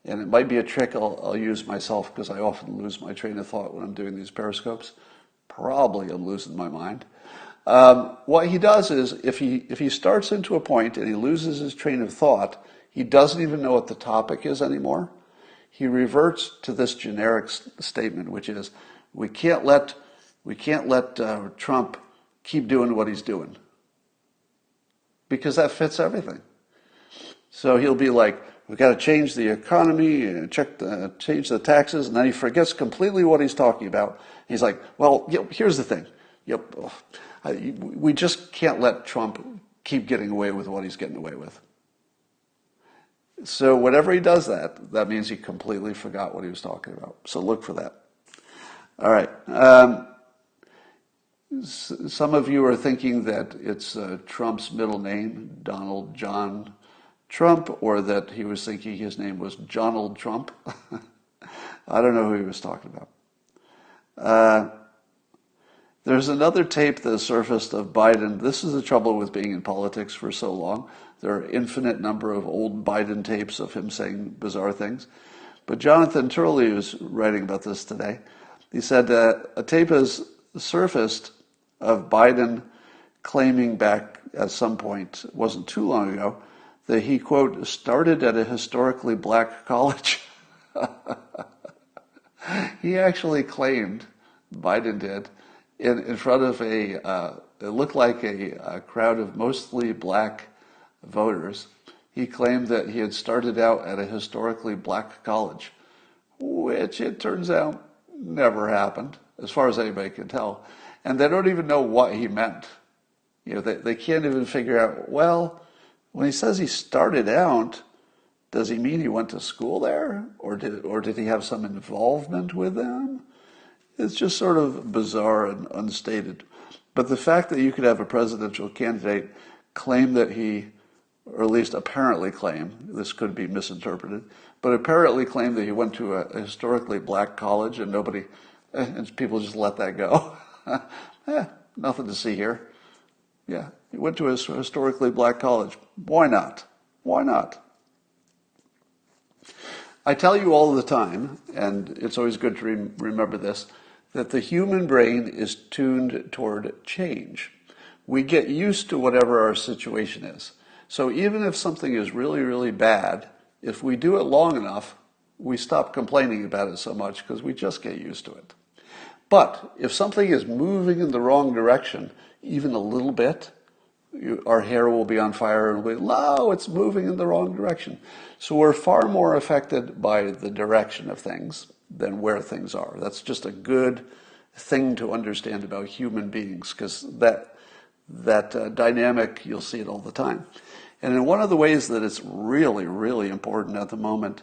And it might be a trick I'll use myself, because I often lose my train of thought when I'm doing these periscopes. Probably I'm losing my mind. What he does is, if he starts into a point and he loses his train of thought, he doesn't even know what the topic is anymore. He reverts to this generic statement, which is, we can't let Trump keep doing what he's doing, because that fits everything. So he'll be like, we've got to change the economy and change the taxes, and then he forgets completely what he's talking about. He's like, well, here's the thing. We just can't let Trump keep getting away with what he's getting away with. So whenever he does that means he completely forgot what he was talking about. So look for that. All right. Some of you are thinking that it's Trump's middle name, Donald John Trump, or that he was thinking his name was Jonald Trump. I don't know who he was talking about. There's another tape that surfaced of Biden. This is the trouble with being in politics for so long. There are infinite number of old Biden tapes of him saying bizarre things. But Jonathan Turley was writing about this today. He said a tape has surfaced of Biden claiming back at some point, it wasn't too long ago, that he, quote, started at a historically black college. He actually claimed, Biden did, in front of it looked like a crowd of mostly black voters. He claimed that he had started out at a historically black college, which it turns out never happened, as far as anybody can tell. And they don't even know what he meant. They can't even figure out, well, when he says he started out, does he mean he went to school there? Or did he have some involvement with them? It's just sort of bizarre and unstated. But the fact that you could have a presidential candidate claim that he, or at least apparently claim, this could be misinterpreted, but apparently claim that he went to a historically black college and and people just let that go. Nothing to see here. Yeah, he went to a historically black college. Why not? Why not? I tell you all the time, and it's always good to remember this, that the human brain is tuned toward change. We get used to whatever our situation is. So even if something is really, really bad, if we do it long enough, we stop complaining about it so much because we just get used to it. But if something is moving in the wrong direction, even a little bit, our hair will be on fire and we'll be, no, it's moving in the wrong direction. So we're far more affected by the direction of things than where things are. That's just a good thing to understand about human beings, because that dynamic, you'll see it all the time. And in one of the ways that it's really, really important at the moment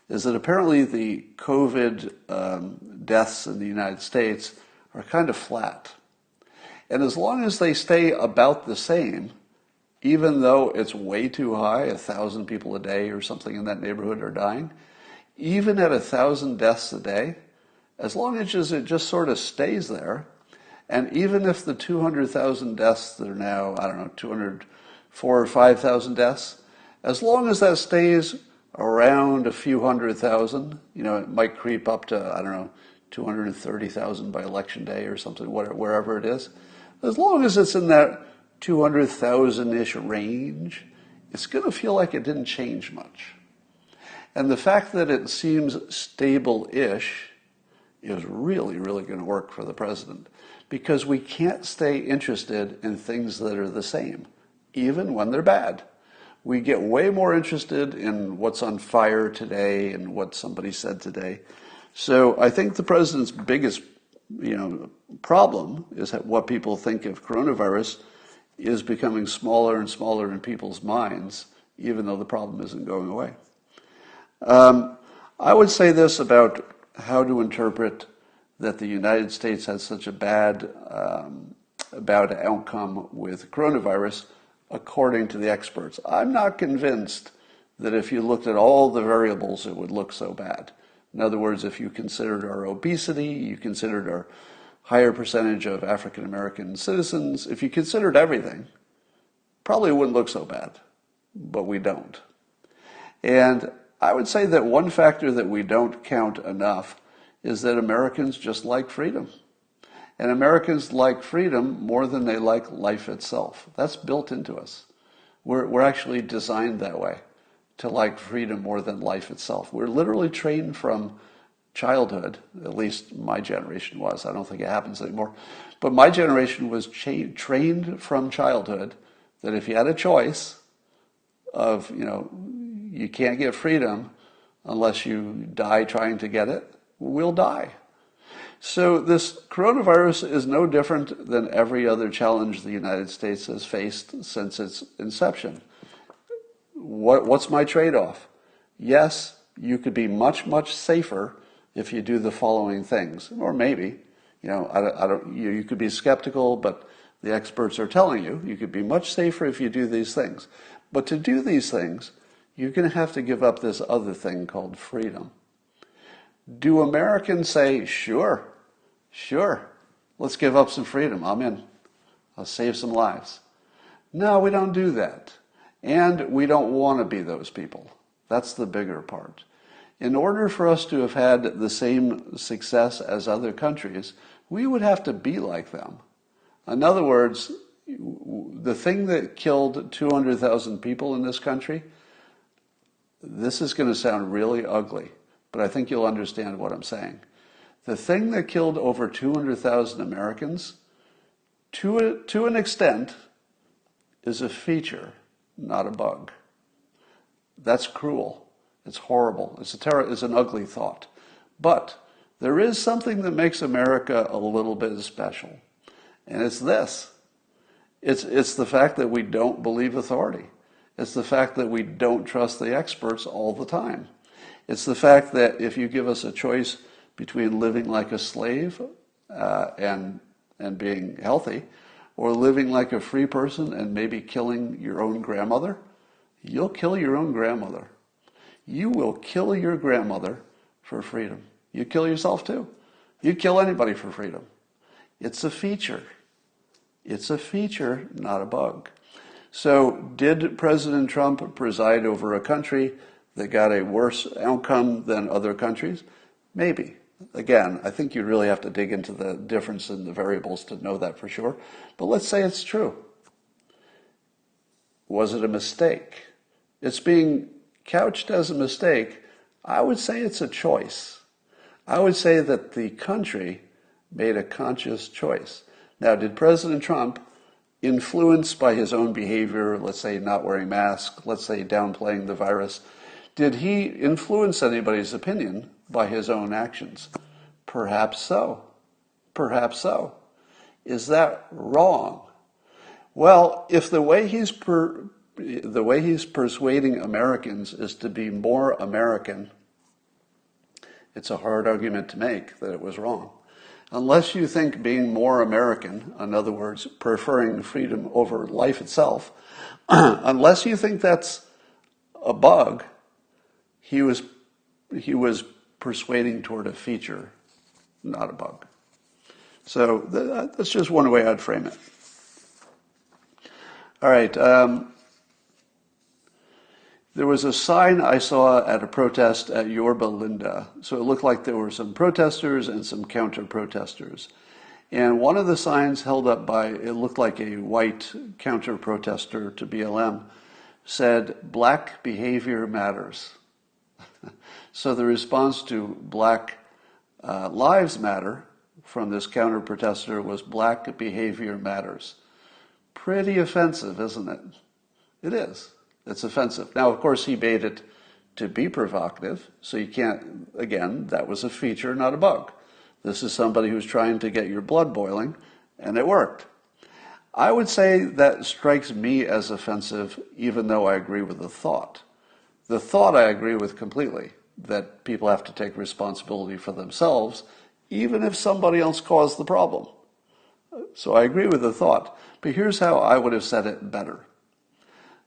is that apparently the COVID deaths in the United States are kind of flat. And as long as they stay about the same, even though it's way too high, 1,000 people a day or something in that neighborhood are dying, even at 1,000 deaths a day, as long as it just sort of stays there, and even if the 200,000 deaths that are now, I don't know, 204 or 5,000 deaths, as long as that stays around a few 100,000, it might creep up to, I don't know, 230,000 by election day or something, wherever it is. As long as it's in that 200,000-ish range, it's going to feel like it didn't change much. And the fact that it seems stable-ish is really, really going to work for the president, because we can't stay interested in things that are the same, even when they're bad. We get way more interested in what's on fire today and what somebody said today. So I think the president's biggest, problem is that what people think of coronavirus is becoming smaller and smaller in people's minds, even though the problem isn't going away. I would say this about how to interpret that the United States had such a bad outcome with coronavirus, according to the experts. I'm not convinced that if you looked at all the variables, it would look so bad. In other words, if you considered our obesity, you considered our higher percentage of African American citizens, if you considered everything, probably it wouldn't look so bad, but we don't. And I would say that one factor that we don't count enough is that Americans just like freedom. And Americans like freedom more than they like life itself. That's built into us. We're actually designed that way, to like freedom more than life itself. We're literally trained from childhood, at least my generation was. I don't think it happens anymore. But my generation was trained from childhood that if you had a choice of, you can't get freedom unless you die trying to get it, we'll die. So this coronavirus is no different than every other challenge the United States has faced since its inception. What's my trade-off? Yes, you could be much, much safer if you do the following things. Or maybe, you could be skeptical, but the experts are telling you could be much safer if you do these things. But to do these things, you're going to have to give up this other thing called freedom. Do Americans say, sure, let's give up some freedom, I'm in, I'll save some lives? No, we don't do that. And we don't want to be those people. That's the bigger part. In order for us to have had the same success as other countries, we would have to be like them. In other words, the thing that killed 200,000 people in this country, this is going to sound really ugly, but I think you'll understand what I'm saying. The thing that killed over 200,000 Americans, to an extent, is a feature, not a bug. That's cruel. It's horrible. It's an ugly thought. But there is something that makes America a little bit special. And it's this. It's the fact that we don't believe authority. It's the fact that we don't trust the experts all the time. It's the fact that if you give us a choice between living like a slave and being healthy, or living like a free person and maybe killing your own grandmother, you'll kill your own grandmother. You will kill your grandmother for freedom. You kill yourself too. You kill anybody for freedom. It's a feature. It's a feature, not a bug. So did President Trump preside over a country that got a worse outcome than other countries? Maybe. Again, I think you really have to dig into the difference in the variables to know that for sure. But let's say it's true. Was it a mistake? It's being couched as a mistake. I would say it's a choice. I would say that the country made a conscious choice. Now, did President Trump, influenced by his own behavior, let's say not wearing masks, let's say downplaying the virus, did he influence anybody's opinion by his own actions? Perhaps so. Perhaps so. Is that wrong? Well, if the way he's the way he's persuading Americans is to be more American, it's a hard argument to make that it was wrong. Unless you think being more American, in other words, preferring freedom over life itself, unless you think that's a bug, he was persuading toward a feature, not a bug. So that's just one way I'd frame it. All right. There was a sign I saw at a protest at Yorba Linda. So it looked like there were some protesters and some counter-protesters. And one of the signs held up by, it looked like a white counter-protester to BLM, said, "Black behavior matters." So the response to Black Lives Matter from this counter-protester was, "Black behavior matters." Pretty offensive, isn't it? It is. It's offensive. Now, of course, he made it to be provocative, so you can't, again, that was a feature, not a bug. This is somebody who's trying to get your blood boiling, and it worked. I would say that strikes me as offensive, even though I agree with the thought. The thought I agree with completely, that people have to take responsibility for themselves, even if somebody else caused the problem. So I agree with the thought, but here's how I would have said it better.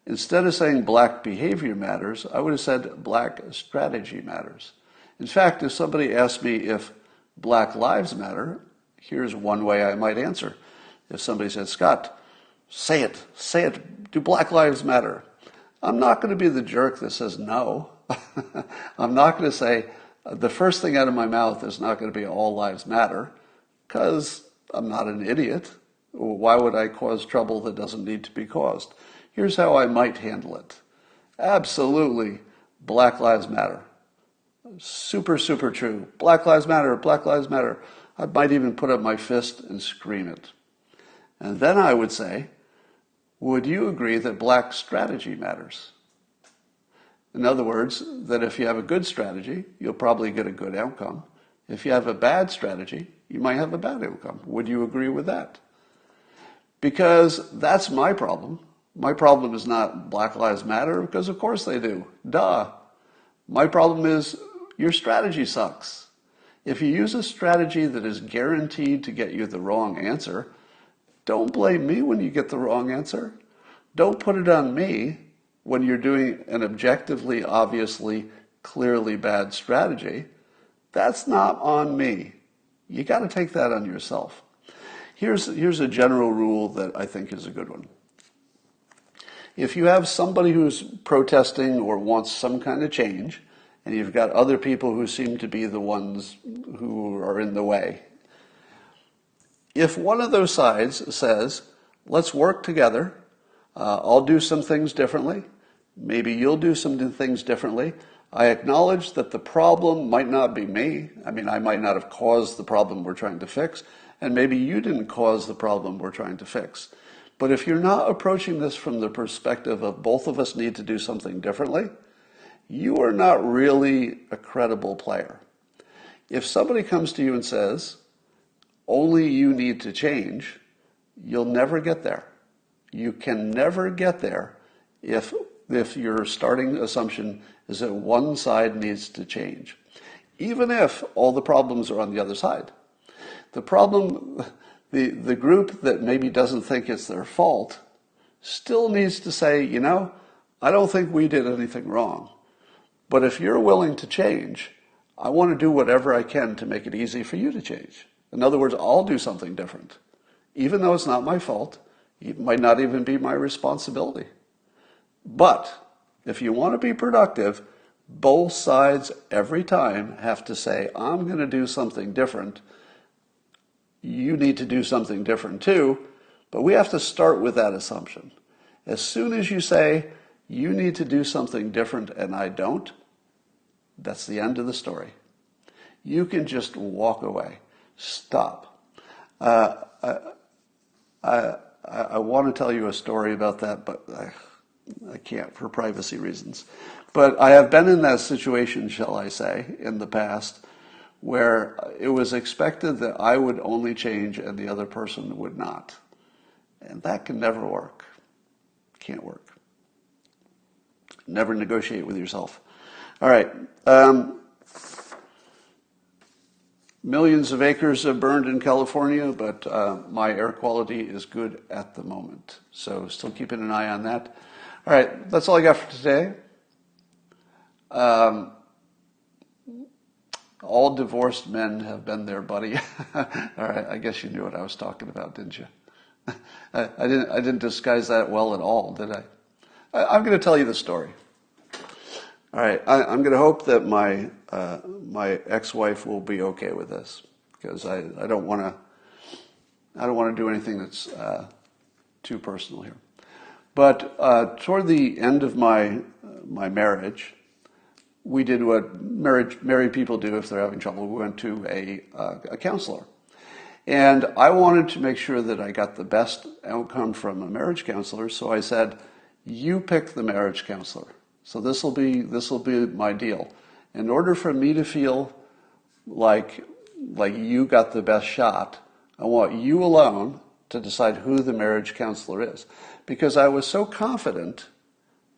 Instead of saying black behavior matters, I would have said black strategy matters. In fact, if somebody asked me if Black Lives Matter, here's one way I might answer. If somebody said, "Scott, say it, do Black Lives Matter?" I'm not going to be the jerk that says no. I'm not going to say, the first thing out of my mouth is not going to be all lives matter, because I'm not an idiot. Why would I cause trouble that doesn't need to be caused? Here's how I might handle it. Absolutely, Black Lives Matter. Super, super true. Black Lives Matter, Black Lives Matter. I might even put up my fist and scream it. And then I would say, would you agree that black strategy matters? In other words, that if you have a good strategy, you'll probably get a good outcome. If you have a bad strategy, you might have a bad outcome. Would you agree with that? Because that's my problem. My problem is not Black Lives Matter, because of course they do. Duh. My problem is your strategy sucks. If you use a strategy that is guaranteed to get you the wrong answer, don't blame me when you get the wrong answer. Don't put it on me when you're doing an objectively, obviously, clearly bad strategy. That's not on me. You got to take that on yourself. Here's a general rule that I think is a good one. If you have somebody who's protesting or wants some kind of change, and you've got other people who seem to be the ones who are in the way, if one of those sides says, "Let's work together, I'll do some things differently, maybe you'll do some things differently, I acknowledge that the problem might not be me. I mean, I might not have caused the problem we're trying to fix, and maybe you didn't cause the problem we're trying to fix. But if you're not approaching this from the perspective of both of us need to do something differently, you are not really a credible player." If somebody comes to you and says, "Only you need to change," you'll never get there. You can never get there if your starting assumption is that one side needs to change, even if all the problems are on the other side. The problem, the group that maybe doesn't think it's their fault still needs to say, I don't think we did anything wrong. But if you're willing to change, I want to do whatever I can to make it easy for you to change. In other words, I'll do something different. Even though it's not my fault, it might not even be my responsibility. But if you want to be productive, both sides every time have to say, "I'm going to do something different. You need to do something different too," but we have to start with that assumption. As soon as you say, "You need to do something different and I don't," that's the end of the story. You can just walk away. Stop. I want to tell you a story about that, but I can't for privacy reasons. But I have been in that situation, shall I say, in the past, where it was expected that I would only change and the other person would not. And that can never work. Can't work. Never negotiate with yourself. All right. Millions of acres have burned in California, but my air quality is good at the moment. So still keeping an eye on that. All right, that's all I got for today. All divorced men have been there, buddy. All right, I guess you knew what I was talking about, didn't you? I didn't disguise that well at all, did I? I'm going to tell you the story. All right, I'm going to hope that my ex-wife will be okay with this, because I don't want to do anything that's too personal here. But toward the end of my marriage, we did what married people do if they're having trouble. We went to a counselor. And I wanted to make sure that I got the best outcome from a marriage counselor, so I said, you pick the marriage counselor. So this will be my deal. In order for me to feel like you got the best shot, I want you alone to decide who the marriage counselor is. Because I was so confident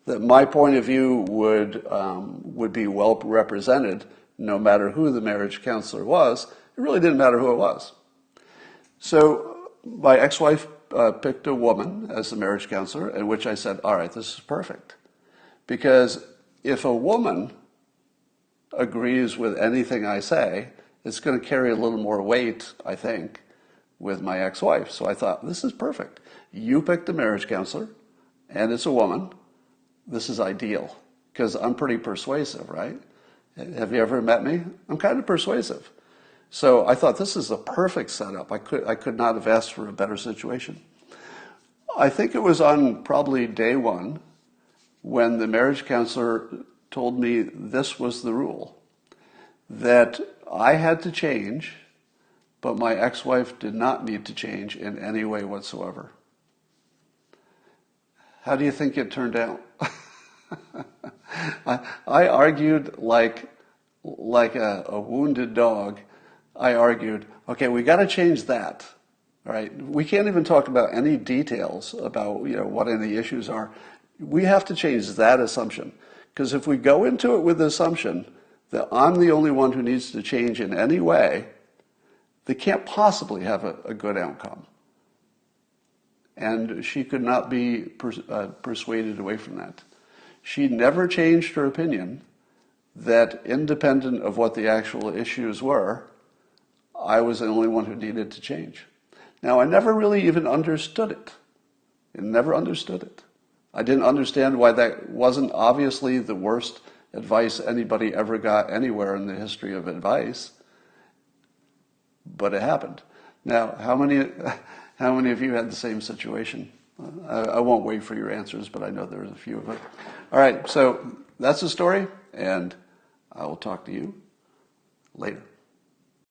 that my point of view would be well represented no matter who the marriage counselor was. It really didn't matter who it was. So my ex-wife picked a woman as the marriage counselor, in which I said, all right, this is perfect. Because if a woman agrees with anything I say, it's going to carry a little more weight, I think, with my ex-wife. So I thought, this is perfect. You picked a marriage counselor, and it's a woman. This is ideal, because I'm pretty persuasive, right? Have you ever met me? I'm kind of persuasive. So I thought, this is a perfect setup. I could not have asked for a better situation. I think it was on probably day one when the marriage counselor told me this was the rule, that I had to change, but my ex-wife did not need to change in any way whatsoever. How do you think it turned out? I argued like a wounded dog. I argued, okay, we got to change that. All right, we can't even talk about any details about what any issues are. We have to change that assumption, because if we go into it with the assumption that I'm the only one who needs to change in any way, they can't possibly have a good outcome. And she could not be persuaded away from that. She never changed her opinion that independent of what the actual issues were, I was the only one who needed to change. Now, I never really even understood it. I never understood it. I didn't understand why that wasn't obviously the worst advice anybody ever got anywhere in the history of advice. But it happened. Now, how many of you had the same situation? I won't wait for your answers, but I know there's a few of them. All right, so that's the story, and I will talk to you later.